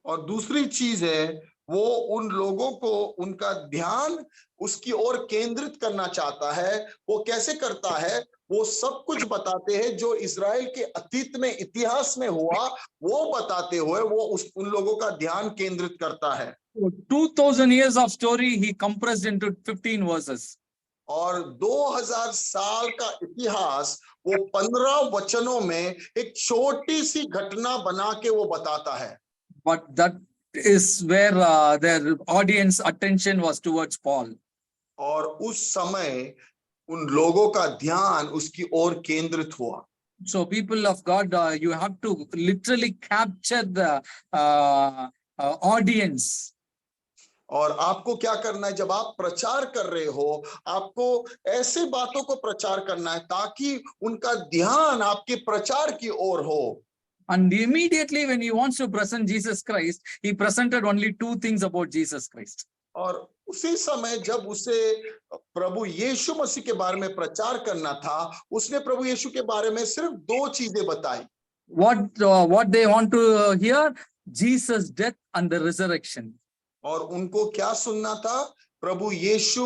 और दूसरी चीज है, वो उन लोगों को उनका ध्यान उसकी ओर केंद्रित करना चाहता है। वो कैसे करता है? वो सब कुछ बताते हैं जो इज़राइल के अतीत में इतिहास में हुआ, वो बताते हुए वो उन लोगों का ध्यान केंद्रित करता है। So 2000 years of story he compressed into 15 verses. और 2000 साल का इतिहास वो 15 वचनों में एक छोटी सी घटना बना के वो बताता है। But that is where their audience attention was towards Paul. और उस समय उन लोगों का ध्यान उसकी ओर केंद्रित हुआ। So people of God, you have to literally capture the audience. और आपको क्या करना है? जब आप प्रचार कर रहे हो, आपको ऐसे बातों को प्रचार करना है ताकि उनका ध्यान आपके प्रचार की ओर हो। And immediately when he wants to present Jesus Christ, he presented only two things about Jesus Christ. और उसी समय जब उसे प्रभु यीशु मसीह के बारे में प्रचार करना था, उसने प्रभु यीशु के बारे में सिर्फ दो चीजें बताई। What they want to hear? Jesus' death and the resurrection. और उनको क्या सुनना था? प्रभु यीशु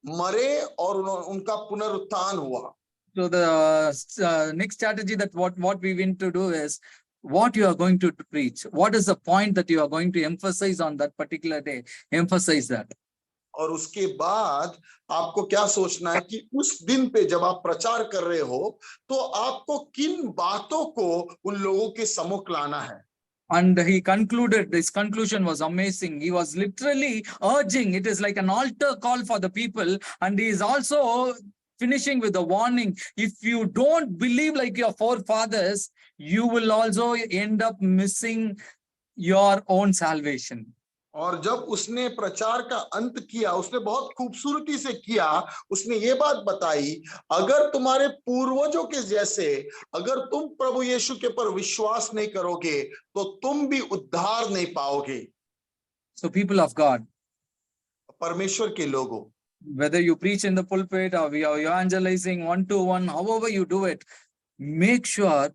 मरे और उनका पुनरुत्थान हुआ। So the next strategy that what we want to do is what you are going to preach. What is the point that you are going to emphasize on that particular day? Emphasize that. और उसके बाद आपको क्या सोचना है कि उस दिन पे जब आप प्रचार कर रहे हो तो आपको किन बातों को उन लोगों के सम्मुख लाना है। And he concluded, his conclusion was amazing. He was literally urging, it is like an altar call for the people. And he is also finishing with a warning. If you don't believe like your forefathers, you will also end up missing your own salvation. और जब उसने प्रचार का अंत किया, उसने बहुत खूबसूरती से किया। उसने ये बात बताई, अगर तुम्हारे पूर्वजों के जैसे अगर तुम प्रभु यीशु के पर विश्वास नहीं करोगे तो तुम भी उद्धार नहीं पाओगे। So people of God, परमेश्वर के लोगों, whether you preach in the pulpit or we are evangelizing one-to-one, however you do it, make sure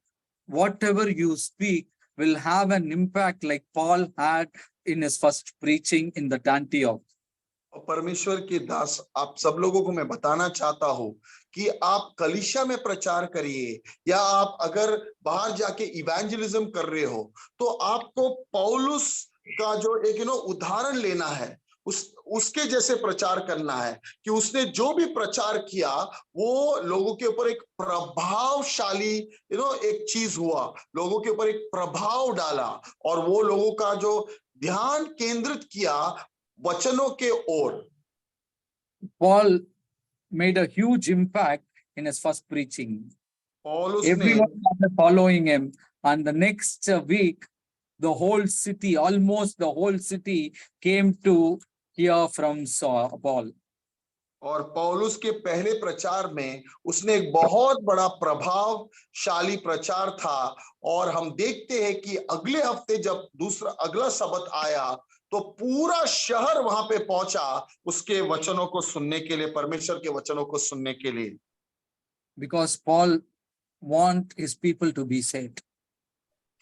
whatever you speak will have an impact like Paul had in his first preaching in the Antioch. परमेश्वर के दास, आप सब लोगों को मैं बताना चाहता हूं कि आप कलीसिया में प्रचार करिए या आप अगर बाहर जाके इवेंजलिज्म कर रहे हो तो आपको पौलुस का जो एक उदाहरण लेना है, उसके जैसे प्रचार करना है कि उसने जो भी प्रचार किया वो लोगों के ऊपर एक प्रभावशाली एक चीज हुआ, लोगों के ऊपर एक प्रभाव डाला और वो लोगों का जो ध्यान केंद्रित किया वचनों के ओर। Paul made a huge impact in his first preaching. Everyone started following him, and the next week, the whole city, almost the whole city, came to hear from Paul. और पौलुस के पहले प्रचार में उसने एक बहुत बड़ा प्रभावशाली प्रचार था और हम देखते हैं कि अगले हफ्ते जब अगला सबत आया तो पूरा शहर वहां पे पहुंचा उसके वचनों को सुनने के लिए, परमेश्वर के वचनों को सुनने के लिए। Because Paul want his people to be saved.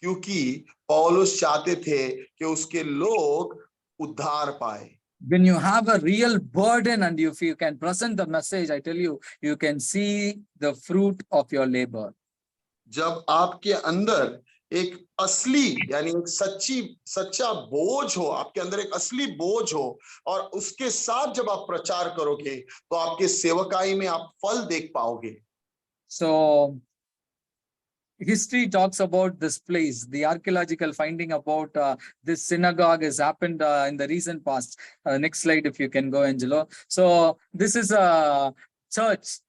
क्योंकि पौलुस चाहते थे कि उसके लोग उद्धार पाए। When you have a real burden and if you can present the message, I tell you, you can see the fruit of your labor. जब आपके अंदर एक असली यानी एक सच्चा बोझ हो, आपके अंदर एक असली बोझ हो और उसके साथ जब आप प्रचार करोगे तो आपके सेवकाई में आप फल देख पाओगे। So history talks about this place. The archaeological finding about this synagogue has happened in the recent past. Next slide, if you can go, Angelo. So this is a church.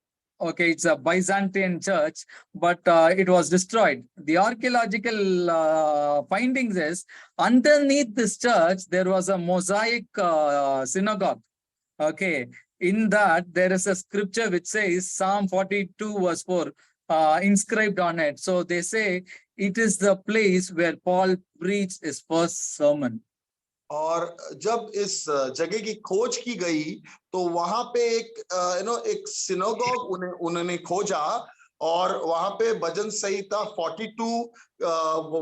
Okay, it's a Byzantine church, but it was destroyed. The archaeological findings is underneath this church, there was a mosaic synagogue. Okay, in that there is a scripture which says Psalm 42 verse 4. inscribed on it. So they say it is the place where Paul preached his first sermon. और जब इस जगह की खोज की गई तो वहां पे एक एक सिनोगॉग उन्होंने खोजा और वहां पे भजन संहिता 42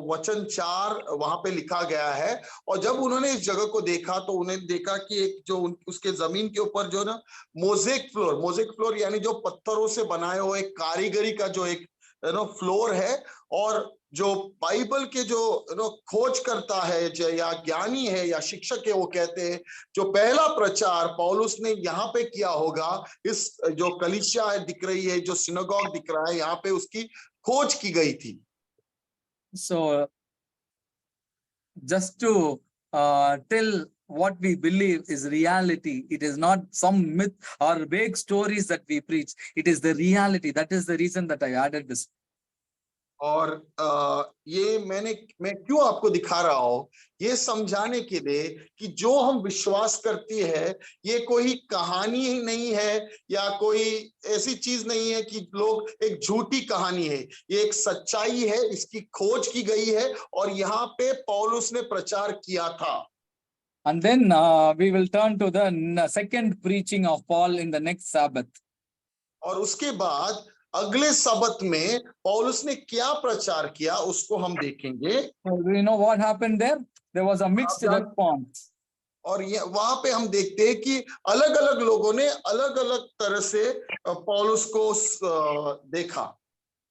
वचन 4 वहां पे लिखा गया है। और जब उन्होंने इस जगह को देखा तो उन्हें देखा कि एक जो उसके जमीन के ऊपर जो ना मोजेक फ्लोर यानी जो पत्थरों से बनाए हुए एक कारीगरी का जो एक फ्लोर है। और जो बाइबल के जो खोज करता है या ज्ञानी है या शिक्षक है वो कहते हैं जो पहला प्रचार पौलुस ने यहाँ पे किया होगा इस जो कलीसिया है दिख रही है जो सिनेगॉग दिख रहा है यहाँ पे उसकी खोज की गई थी। So just to tell what we believe is reality. It is not some myth or vague stories that we preach. It is the reality. That is the reason that I added this. और ये मैं क्यों आपको दिखा रहा हूं ये समझाने के लिए कि जो हम विश्वास करती है ये कोई कहानी ही नहीं है या कोई ऐसी चीज नहीं है कि लोग एक झूठी कहानी है। ये एक सच्चाई है, इसकी खोज की गई है और यहाँ पे पौलुस ने प्रचार किया था। And then we will turn to the second preaching of Paul in the next Sabbath. और उसके बाद अगले सबत में पौलुस ने क्या प्रचार किया उसको हम देखेंगे। Do you know what happened there? There was a mixed response. और वहां पे हम देखते हैं कि अलग अलग लोगों ने अलग अलग तरह से पौलुस को देखा।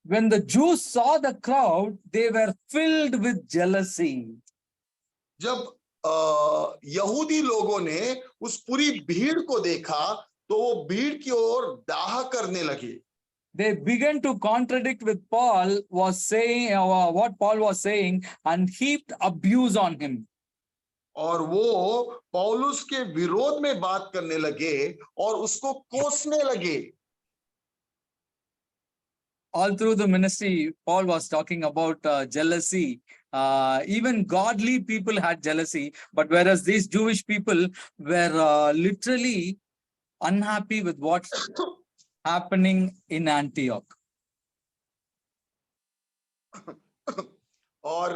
When the Jews saw the crowd, they were filled with jealousy. जब यहूदी लोगों ने उस पूरी भीड़ को देखा तो वो भीड़ की ओर दाह करने लगे। They began to contradict with Paul was saying what Paul was saying and heaped abuse on him. और वो पौलुस के विरोध में बात करने लगे और उसको कोसने लगे। All through the ministry, Paul was talking about jealousy. Even godly people had jealousy, but whereas these Jewish people were literally unhappy with what's happening in Antioch. और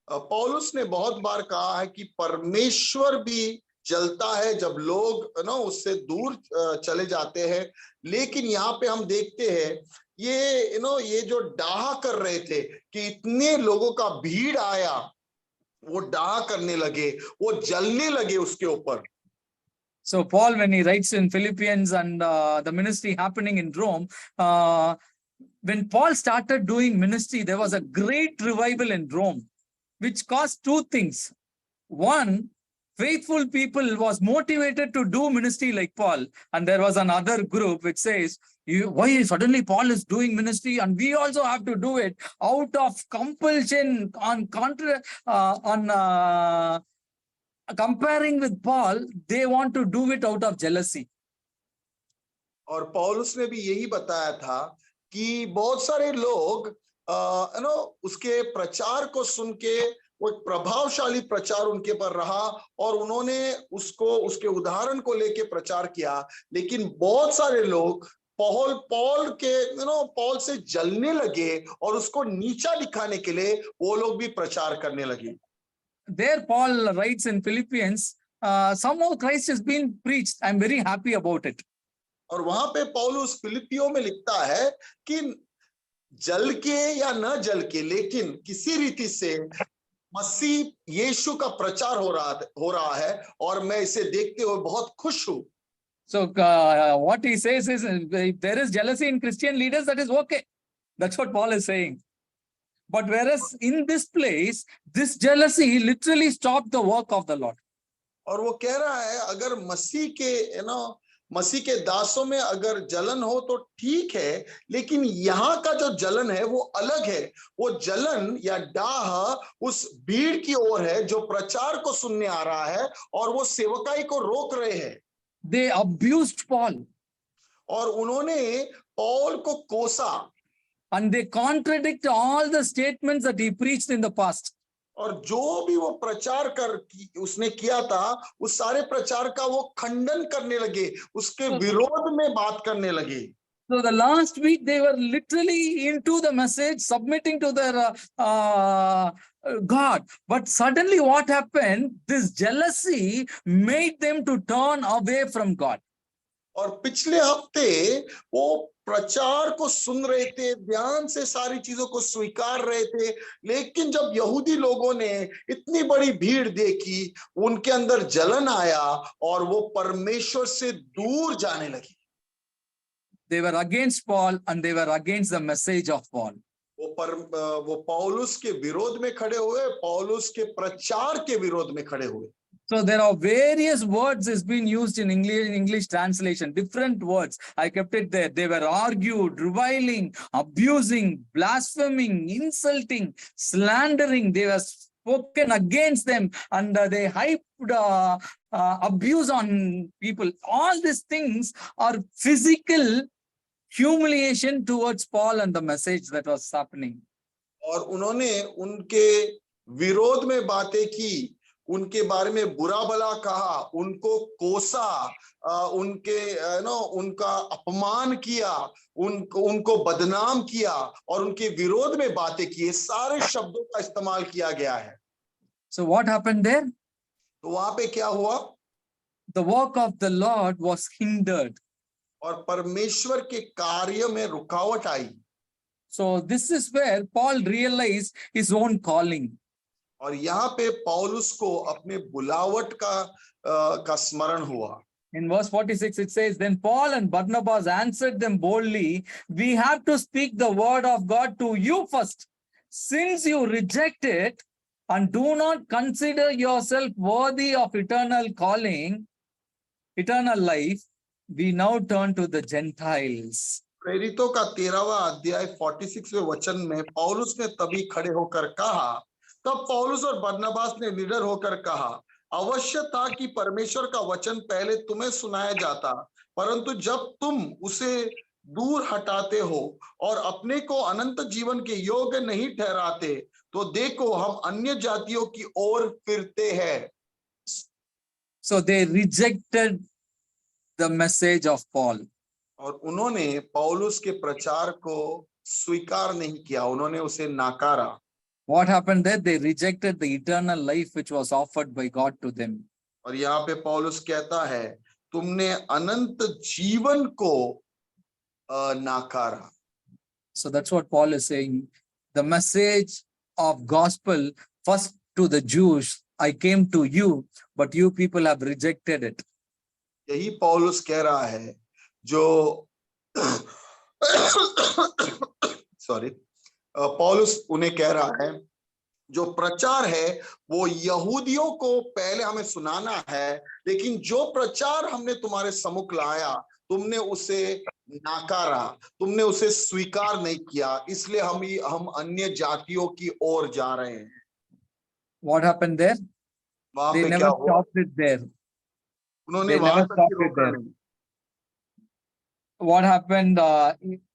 पौलुस ने बहुत बार कहा है कि परमेश्वर भी जलता है जब लोग उससे दूर चले जाते हैं। लेकिन यहाँ पे हम देखते हैं ये जो डाह कर रहे थे कि इतने लोगों का भीड़ आया वो डाह करने लगे, वो जलने लगे उसके ऊपर। So Paul, when he writes in Philippians and the ministry happening in Rome, when Paul started doing ministry, there was a great revival in Rome, which caused two things. One, faithful people was motivated to do ministry like Paul. And there was another group which says, why suddenly Paul is doing ministry and we also have to do it out of compulsion comparing with Paul, they want to do it out of jealousy. और पौलुस ने भी यही बताया था कि बहुत सारे लोग उसके प्रचार को सुन के वो एक प्रभावशाली प्रचार उनके पर रहा और उन्होंने उसके उदाहरण को लेके प्रचार किया। लेकिन बहुत सारे लोग पौल से जलने लगे और उसको नीचा दिखाने के लिए वो लोग भी प्रचार करने लगे। There Paul writes in Philippians, somehow Christ has been preached. I'm very happy about it. और वहां पे पौलुस फिलिपियों में लिखता है कि जल के या न जल के लेकिन किसी रीति से मसीह यीशु का प्रचार हो रहा है और मैं इसे देखते हुए बहुत खुश हूं। So what he says is, if there is jealousy in Christian leaders, that is okay. That's what Paul is saying. But whereas in this place, this jealousy literally stopped the work of the Lord. और वो कह रहा है अगर मसीह के दासों में अगर जलन हो तो ठीक है, लेकिन यहाँ का जो जलन है वो अलग है। वो जलन या डाह उस भीड़ की ओर है जो प्रचार को सुनने आ रहा है और वो सेवकाई को रोक रहे हैं। They abused Paul. और उन्होंने पौल को कोसा। And they contradict all the statements that he preached in the past. और जो भी वो प्रचार उसने किया था उस सारे प्रचार का वो खंडन करने लगे, उसके विरोध में बात करने लगे। So the last week they were literally into the message, submitting to their God. But suddenly what happened? This jealousy made them to turn away from God. और पिछले हफ्ते वो प्रचार को सुन रहे थे, ध्यान से सारी चीजों को स्वीकार रहे थे, लेकिन जब यहूदी लोगों ने इतनी बड़ी भीड़ देखी, उनके अंदर जलन आया और वो परमेश्वर से दूर जाने लगे। They were against Paul and they were against the message of Paul. वो पौलुस के विरोध में खड़े हुए, पौलुस के प्रचार के विरोध में खड़े हुए। So there are various words is being used in English translation, different words. I kept it there. They were argued, reviling, abusing, blaspheming, insulting, slandering. They were spoken against them and they hyped abuse on people. All these things are physical humiliation towards Paul and the message that was happening. और उन्होंने उनके विरोध में बातें की, उनके बारे में बुरा भला कहा, उनको कोसा, उनका अपमान किया, उनको बदनाम किया और उनके विरोध में बातें की। सारे शब्दों का इस्तेमाल किया गया है। So what happened there? तो वहां पे क्या हुआ? The work of the Lord was hindered. और परमेश्वर के कार्य में रुकावट आई। So this is where Paul realized his own calling. और यहाँ पे पौलुस को अपने बुलावट का स्मरण हुआ। In verse 46 it says, then Paul and Barnabas answered them boldly, we have to speak the word of God to you first. Since you reject it and do not consider yourself worthy of eternal calling, eternal life, we now turn to the Gentiles. प्रेरितों का 13वां अध्याय 46वें वचन में पौलुस ने तभी खड़े होकर कहा, तब पौलुस और बरनबास ने निडर होकर कहा, अवश्य था कि परमेश्वर का वचन पहले तुम्हें सुनाया जाता, परंतु जब तुम उसे दूर हटाते हो और अपने को अनंत जीवन के योग्य नहीं ठहराते, तो देखो हम अन्य जातियों की ओर फिरते हैं। So they rejected the message of Paul. और उन्होंने पौलुस के प्रचार को स्वीकार नहीं किया, उन्होंने उसे नाकारा। What happened there? They rejected the eternal life which was offered by God to them. और यहाँ पे पौलुस कहता है, तुमने अनंत जीवन को नाकारा। So that's what Paul is saying. The message of gospel first to the Jews, I came to you, but you people have rejected it. यही पौलुस कह रहा है, जो सॉरी पौलुस उन्हें कह रहा है, जो प्रचार है वो यहूदियों को पहले हमें सुनाना है, लेकिन जो प्रचार हमने तुम्हारे सम्मुख लाया, तुमने उसे नाकारा, तुमने उसे स्वीकार नहीं किया, इसलिए हम अन्य जातियों की ओर जा रहे हैं। What happened there? They never stopped it there. उन्होंने वहां तक ही रोका नहीं। What happened?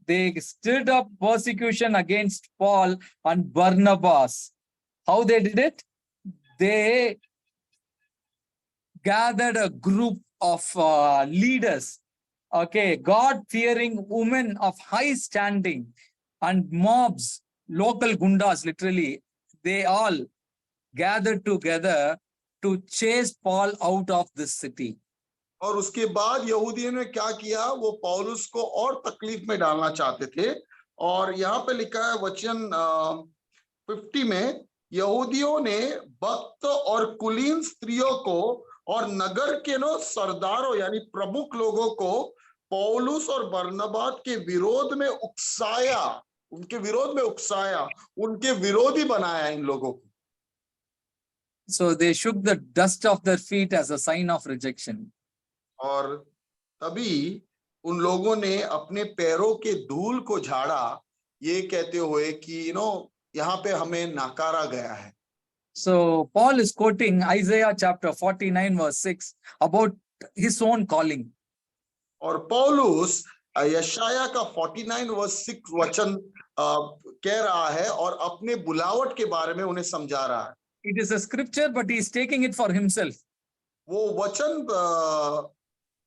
They stirred up persecution against Paul and Barnabas. How they did it? They gathered a group of leaders, okay, God-fearing women of high standing, and mobs, local gundas, literally, they all gathered together to chase Paul out of this city. और उसके बाद यहूदियों ने क्या किया, वो पौलुस को और तकलीफ में डालना चाहते थे। और यहाँ पे लिखा है वचन 50 में, यहूदियों ने भक्त और कुलीन स्त्रियों को और नगर के सरदारों यानी प्रमुख लोगों को पौलुस और बरनबास के विरोध में उकसाया, उनके विरोध में उकसाया, उनके विरोधी बनाया इन लोगों को। So they shook the dust off their feet as a sign of rejection. और तभी उन लोगों ने अपने पैरों के धूल को झाड़ा, ये कहते हुए कि यहाँ पे हमें नकारा गया है। So Paul is quoting Isaiah chapter 49 verse 6 about his own calling. और पौलुस यशाया का 49 वर्स 6 वचन कह रहा है और अपने बुलावट के बारे में उन्हें समझा रहा है। It is a scripture, but he is taking it for himself. वो वचन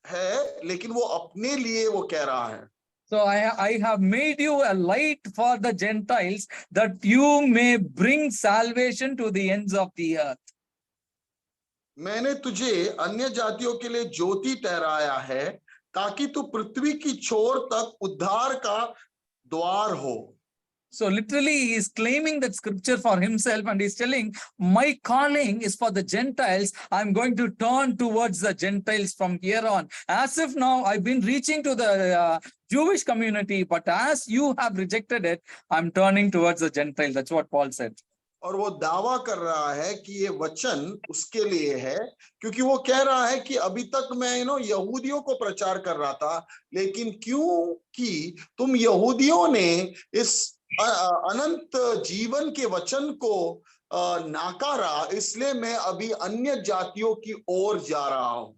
है, लेकिन वो अपने लिए वो कह रहा है। So I have made you a light for the Gentiles that you may bring salvation to the ends of the earth. मैंने तुझे अन्य जातियों के लिए ज्योति ठहराया है ताकि तू पृथ्वी की छोर तक उद्धार का द्वार हो। So literally he is claiming that scripture for himself and he's telling, my calling is for the Gentiles. I'm going to turn towards the Gentiles from here on. As if now I've been reaching to the Jewish community, but as you have rejected it, I'm turning towards the Gentiles. That's what Paul said. और वो दावा कर रहा है कि ये वचन उसके लिए है, क्योंकि वो कह रहा है कि अभी तक मैं यहूदियों को प्रचार कर रहा था, लेकिन क्योंकि तुम यहूदियों ने इस अनंत जीवन के वचन को नाकारा, इसलिए मैं अभी अन्य जातियों की ओर जा रहा हूं।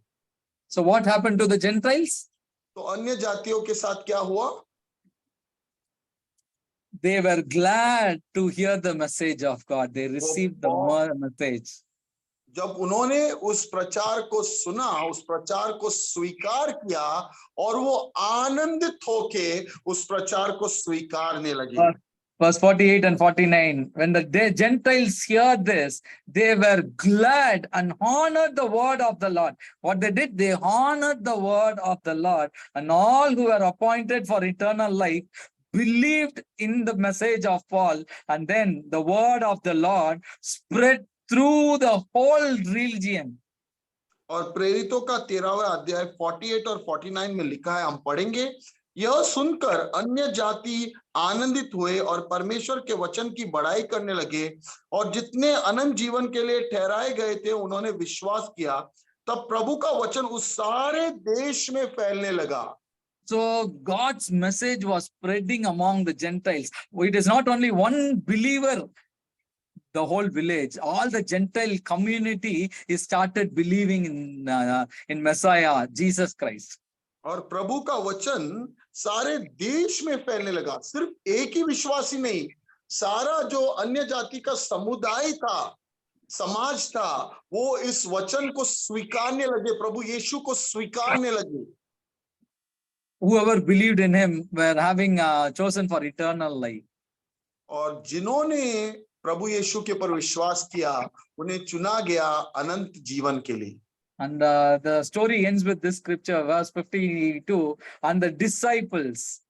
So what happened to the Gentiles? तो अन्य जातियों के साथ क्या हुआ? They were glad to hear the message of God. They received the message. जब उन्होंने उस प्रचार को सुना, उस प्रचार को स्वीकार किया और वो आनंदित होके उस प्रचार को स्वीकारने लगे। Verse 48 and 49, when the Gentiles heard this, they were glad and honored the word of the Lord. What they did, they honored the word of the Lord, and all who were appointed for eternal life believed in the message of Paul, and then the word of the Lord spread through the whole region. और प्रेरितों का 13वां अध्याय 48 और 49 में लिखा है, हम पढ़ेंगे, यह सुनकर अन्य जाति आनंदित हुए और परमेश्वर के वचन की बड़ाई करने लगे, और जितने अनंत जीवन के लिए ठहराए गए थे उन्होंने विश्वास किया। तब प्रभु का वचन उस सारे देश में फैलने लगा। So God's message was spreading among the Gentiles. It is not only one believer, the whole village, all the Gentile community is started believing in Messiah, Jesus Christ. और प्रभु का वचन सारे देश में फैलने लगा। सिर्फ एक ही विश्वासी नहीं, सारा जो अन्य जाति का समुदाय था, समाज था, वो इस वचन को स्वीकारने लगे, प्रभु यीशु को स्वीकारने लगे। Whoever believed in him were having chosen for eternal life. और जिन्होंने प्रभु यीशु के पर विश्वास किया, उन्हें चुना गया अनंत जीवन के लिए। And the story ends with this scripture, verse 52, and the disciples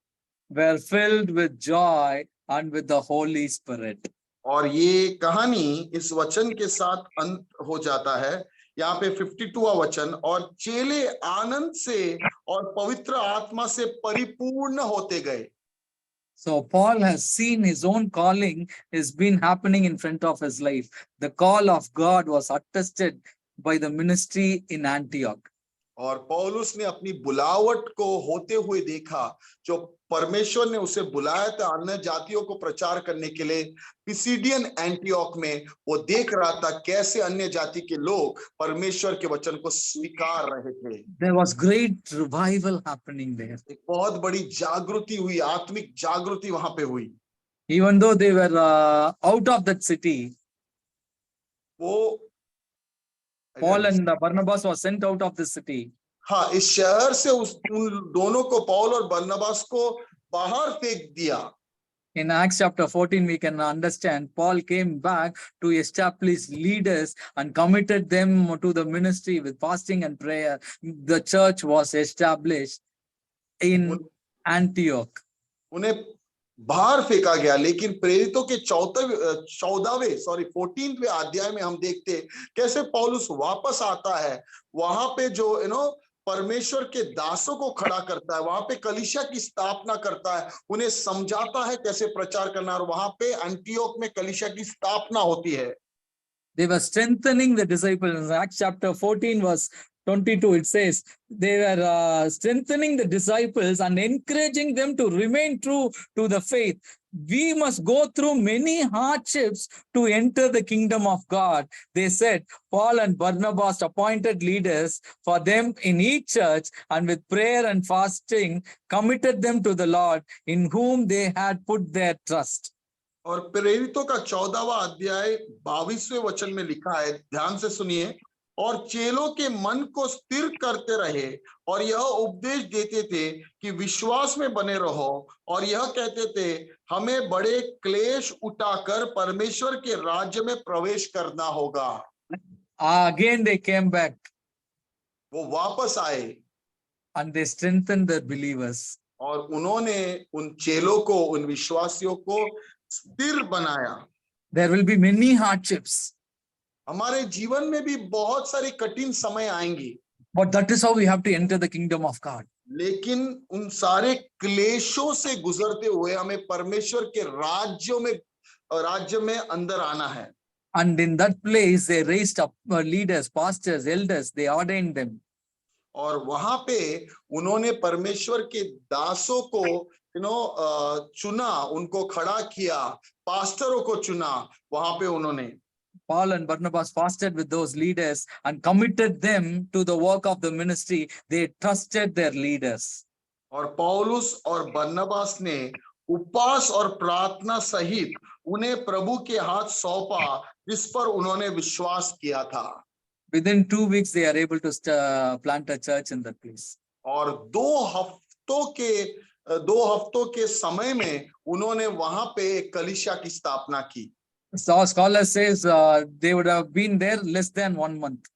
were filled with joy and with the Holy Spirit. और ये कहानी इस वचन के साथ अंत हो जाता है। यहाँ पे 52वां वचन, और चेले आनंद से और पवित्र आत्मा से परिपूर्ण होते गए। So Paul has seen his own calling has been happening in front of his life. The call of God was attested by the ministry in Antioch. और पौलुस ने अपनी बुलावट को होते हुए देखा, जो परमेश्वर ने उसे बुलाया था अन्य जातियों को प्रचार करने के लिए पिसिडियन एंटियोक में। वो देख रहा था कैसे अन्य जाति के लोग परमेश्वर के वचन को स्वीकार रहे थे। There was great revival happening there. एक बहुत बड़ी जागृति हुई, आत्मिक जागृति वहां पे हुई। Even though they were out of that city, वो Paul and Barnabas was sent out of the city. हाँ, इस शहर से उन दोनों को, पौल और बरनबास को बाहर फेंक दिया। In Acts chapter 14, we can understand Paul came back to establish leaders and committed them to the ministry with fasting and prayer. The church was established in Antioch. उन्हें बाहर फेंका गया, लेकिन प्रेरितों के 14वें अध्याय में हम देखते कैसे पौलुस वापस आता है, वहां पे जो परमेश्वर के दासों को खड़ा करता है, वहां पे कलीसिया की स्थापना करता है, उन्हें समझाता है कैसे प्रचार करना, और वहां पे एंटियोक में कलीसिया की स्थापना होती है। They were strengthening the disciples. In Acts chapter 14 verse 22, it says they were strengthening the disciples and encouraging them to remain true to the faith. We must go through many hardships to enter the kingdom of God. They said, Paul and Barnabas appointed leaders for them in each church, and with prayer and fasting committed them to the Lord in whom they had put their trust. और प्रेरितों का 14वां अध्याय 22वें वचन में लिखा है, ध्यान से सुनिए, और चेलों के मन को स्थिर करते रहे और यह उपदेश देते थे कि विश्वास में बने रहो, और यह कहते थे हमें बड़े क्लेश उठाकर परमेश्वर के राज्य में प्रवेश करना होगा। Again they came back वो वापस आए and they strengthened the believers. और उन्होंने उन चेलों को, उन विश्वासियों को स्थिर बनाया। There will be many hardships, हमारे जीवन में भी बहुत सारी कठिन समय आएंगे, but that is how we have to enter the kingdom of God. लेकिन उन सारे क्लेशों से गुजरते हुए हमें परमेश्वर के राज्य में अंदर आना है। And in that place, they raised up leaders, pastors, elders, they ordained them. और वहां पे उन्होंने परमेश्वर के दासों को चुना, उनको खड़ा किया, पास्टरों को चुना। वहां पे उन्होंने Paul and Barnabas fasted with those leaders and committed them to the work of the ministry. They trusted their leaders. और पौलुस और बरनबास ने उपवास और प्रार्थना सहित उन्हें प्रभु के हाथ सौंपा, जिस पर उन्होंने विश्वास किया था। Within 2 weeks, they are able to plant a church in that place. और 2 हफ्तों के समय में उन्होंने वहां पे एक कलीसिया की स्थापना की। So scholar says they would have been there less than 1 month.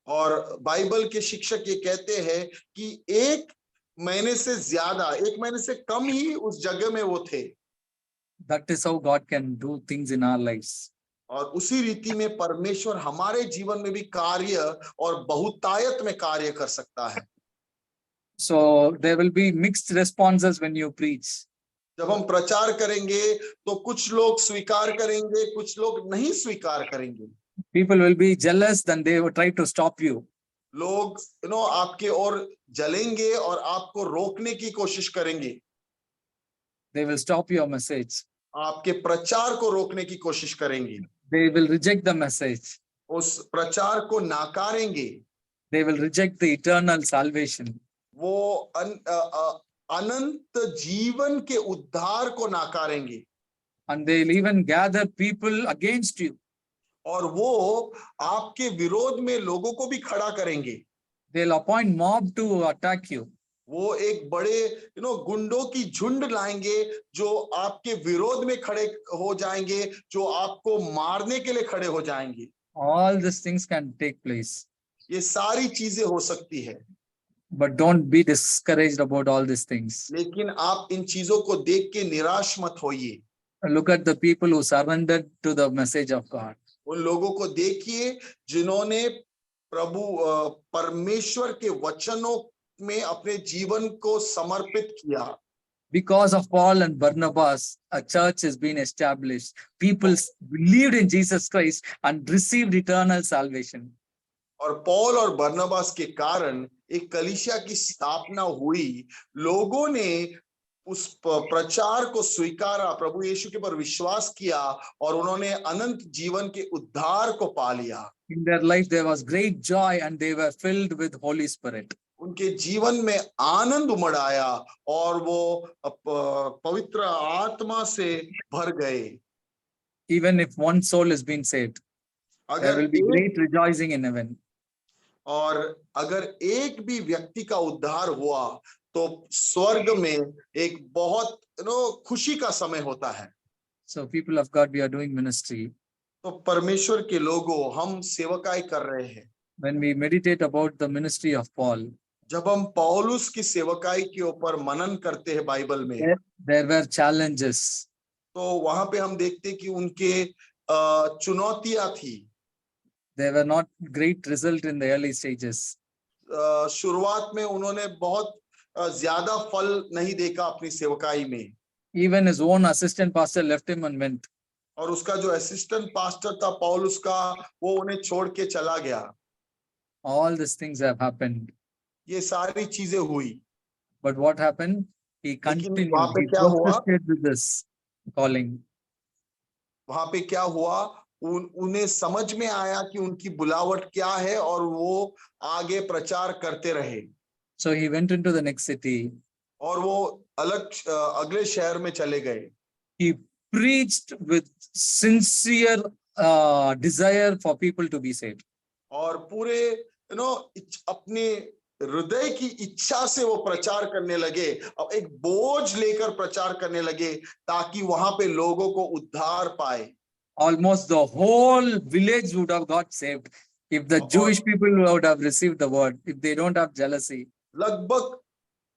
और बाइबल के शिक्षक ये कहते हैं कि 1 महीने से ज्यादा, 1 महीने से कम ही उस जगह में वो थे। That is how God can do things in our lives. और उसी रीति में परमेश्वर हमारे जीवन में भी कार्य और बहुतायत में कार्य कर सकता है। So there will be mixed responses when you preach. जब हम प्रचार करेंगे तो कुछ लोग स्वीकार करेंगे, कुछ लोग नहीं स्वीकार करेंगे। People will be jealous, then they will try to stop you. लोग आपके ओर जलेंगे और आपको रोकने की कोशिश करेंगे। They will stop your message. आपके प्रचार को रोकने की कोशिश करेंगे। They will reject the message. उस प्रचार को नाकारेंगे। They will reject the eternal salvation. वो अनंत जीवन के उद्धार को नाकारेंगे। And they'll even gather people against you. और वो आपके विरोध में लोगों को भी खड़ा करेंगे। They'll appoint mob to attack you. वो एक बड़े गुंडों की झुंड लाएंगे जो आपके विरोध में खड़े हो जाएंगे, जो आपको मारने के लिए खड़े हो जाएंगे। All these things can take place. ये सारी चीजें हो सकती है। But don't be discouraged about all these things. लेकिन आप इन चीजों को देख के निराश मत होइए। Look at the people who surrendered to the message of God. उन लोगों को देखिए जिन्होंने परमेश्वर के वचनों में अपने जीवन को समर्पित किया। Because of Paul and Barnabas, a church has been established. People believed in Jesus Christ and received eternal salvation. और पौल और बरनबास के कारण एक कलीसिया की स्थापना हुई। लोगों ने उस प्रचार को स्वीकारा, प्रभु यीशु के पर विश्वास किया और उन्होंने अनंत जीवन के उद्धार को पा लिया। In their life there was great joy and they were filled with Holy Spirit. उनके जीवन में आनंद उमड़ आया और वो पवित्र आत्मा से भर गए। Even if one soul has been saved, there will be great rejoicing in heaven. और अगर एक भी व्यक्ति का उद्धार हुआ तो स्वर्ग में एक बहुत खुशी का समय होता है। So people of God, we are doing ministry. तो परमेश्वर के लोगों, हम सेवकाई कर रहे हैं। When we meditate about the ministry of Paul, जब हम पौलुस की सेवकाई के ऊपर मनन करते हैं बाइबल में, there were challenges. तो वहां पे हम देखते कि उनके चुनौतियां थी। There were not great result in the early stages. शुरुआत में उन्होंने बहुत ज्यादा फल नहीं देखा अपनी सेवकाई में। Even his own assistant pastor left him and went. और उसका जो असिस्टेंट पास्टर था पौलुस का, वो उन्हें छोड़ के चला गया। All these things have happened. ये सारी चीजें हुई। But what happened? He continued. वहां पे He क्या हुआ? persisted with this calling. वहां पे क्या हुआ? उन्हें समझ में आया कि उनकी बुलावट क्या है और वो आगे प्रचार करते रहे। So he went into the next city. और वो अगले शहर में चले गए। He preached with sincere desire for people to be saved. और पूरे अपने हृदय की इच्छा से वो प्रचार करने लगे, अब एक बोझ लेकर प्रचार करने लगे ताकि वहां पे लोगों को उद्धार पाए। Almost the whole village would have got saved if the Jewish और people would have received the word, if they don't have jealousy. लगभग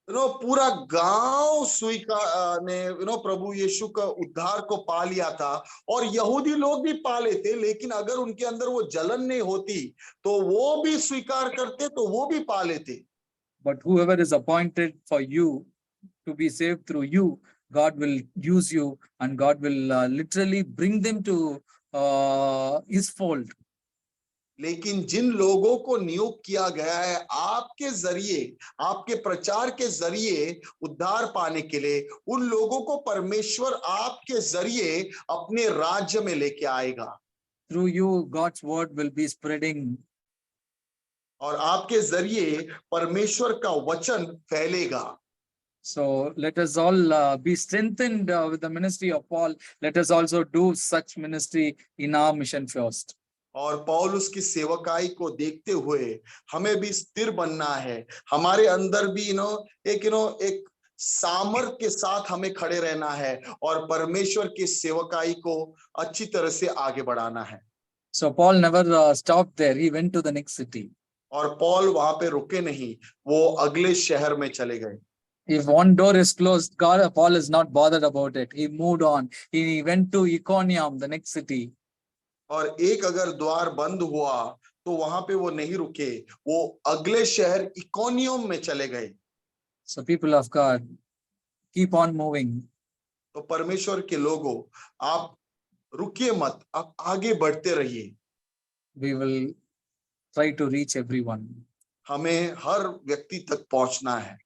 पूरा गांव स्वीकार ने प्रभु यीशु का उद्धार को पा लिया था, और यहूदी लोग भी पा लेते, लेकिन अगर उनके अंदर वो जलन नहीं होती तो वो भी स्वीकार करते, तो वो भी पा लेते। But whoever is appointed for you to be saved through you, God will use you, and God will literally bring them to his fold. लेकिन जिन लोगों को नियुक्त किया गया है आपके जरिए, आपके प्रचार के जरिए उद्धार पाने के लिए, उन लोगों को परमेश्वर आपके जरिए अपने राज्य में लेके आएगा। Through you, God's word will be spreading. और आपके जरिए परमेश्वर का वचन फैलेगा। So let us all be strengthened with the ministry of Paul. Let us also do such ministry in our mission first. और पौलुस की सेवकाई को देखते हुए हमें भी स्थिर बनना है, हमारे अंदर भी एक सामर्थ के साथ हमें खड़े रहना है और परमेश्वर की सेवकाई को अच्छी तरह से आगे बढ़ाना है। So Paul never stopped there. He went to the next city. और पौल वहां पे रुके नहीं, वो अगले शहर में चले गए। If one door is closed, Paul is not bothered about it. He moved on. He went to Iconium, the next city. और एक अगर द्वार बंद हुआ तो वहां पे वो नहीं रुके, वो अगले शहर इकोनियम में चले गए। So people of God, keep on moving. तो परमेश्वर के लोगों, आप रुकिए मत, आप आगे बढ़ते रहिए। We will try to reach everyone. हमें हर व्यक्ति तक पहुंचना है।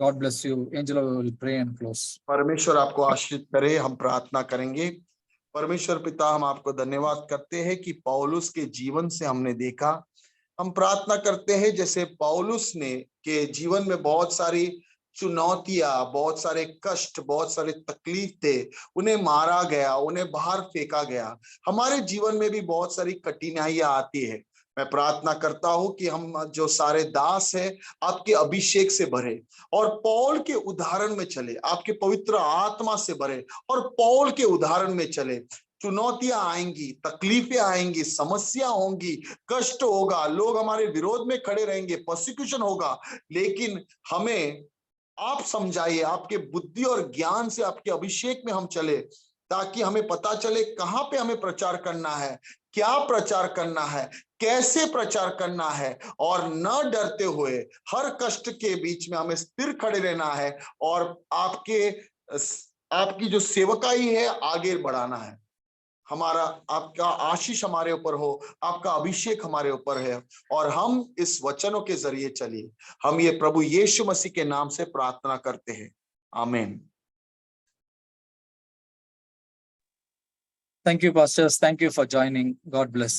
God bless you. Angela will pray and close. परमेश्वर आपको आशीष करे। हम प्रार्थना करेंगे। परमेश्वर पिता, हम आपको धन्यवाद करते हैं कि पौलुस के जीवन से हमने देखा। हम प्रार्थना करते हैं जैसे पौलुस ने के जीवन में बहुत सारी चुनौतियां, बहुत सारे कष्ट, बहुत सारे तकलीफ थे, उन्हें मारा गया, उन्हें बाहर फेंका गया। हमारे जीवन में भी बहुत सारी कठिनाइयां आती है। मैं प्रार्थना करता हूं कि हम जो सारे दास हैं आपके अभिषेक से भरे और पौल के उदाहरण में चले, आपके पवित्र आत्मा से भरे और पौल के उदाहरण में चले। चुनौतियां आएंगी, तकलीफें आएंगी, समस्या होंगी, कष्ट होगा, लोग हमारे विरोध में खड़े रहेंगे, प्रोसिक्यूशन होगा, लेकिन हमें आप समझाइए, आपके बुद्धि और ज्ञान से, आपके अभिषेक में हम चले, ताकि हमें पता चले कहां पे हमें प्रचार करना है, क्या प्रचार करना है, कैसे प्रचार करना है, और न डरते हुए हर कष्ट के बीच में हमें स्थिर खड़े रहना है और आपकी जो सेवकाई है आगे बढ़ाना है। हमारा आपका आशीष हमारे ऊपर हो, आपका अभिषेक हमारे ऊपर है, और हम इस वचनों के जरिए चलिए। हम ये प्रभु यीशु मसीह के नाम से प्रार्थना करते हैं, आमीन। Thank you, pastors. Thank you for joining. God bless.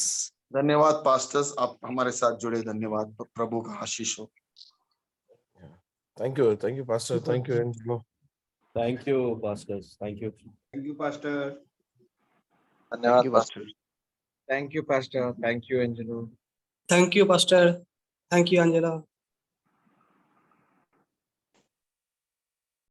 धन्यवाद पास्टर्स, आप हमारे साथ जुड़े, धन्यवाद। प्रभु का आशीष हो। Thank you, Pastor. Thank you, Angelo. Thank you, pastors. Thank you. Thank you, Pastor. धन्यवाद pastor. Thank you, Pastor. Thank you, Angelo. Thank you, Pastor. Thank you, Angela.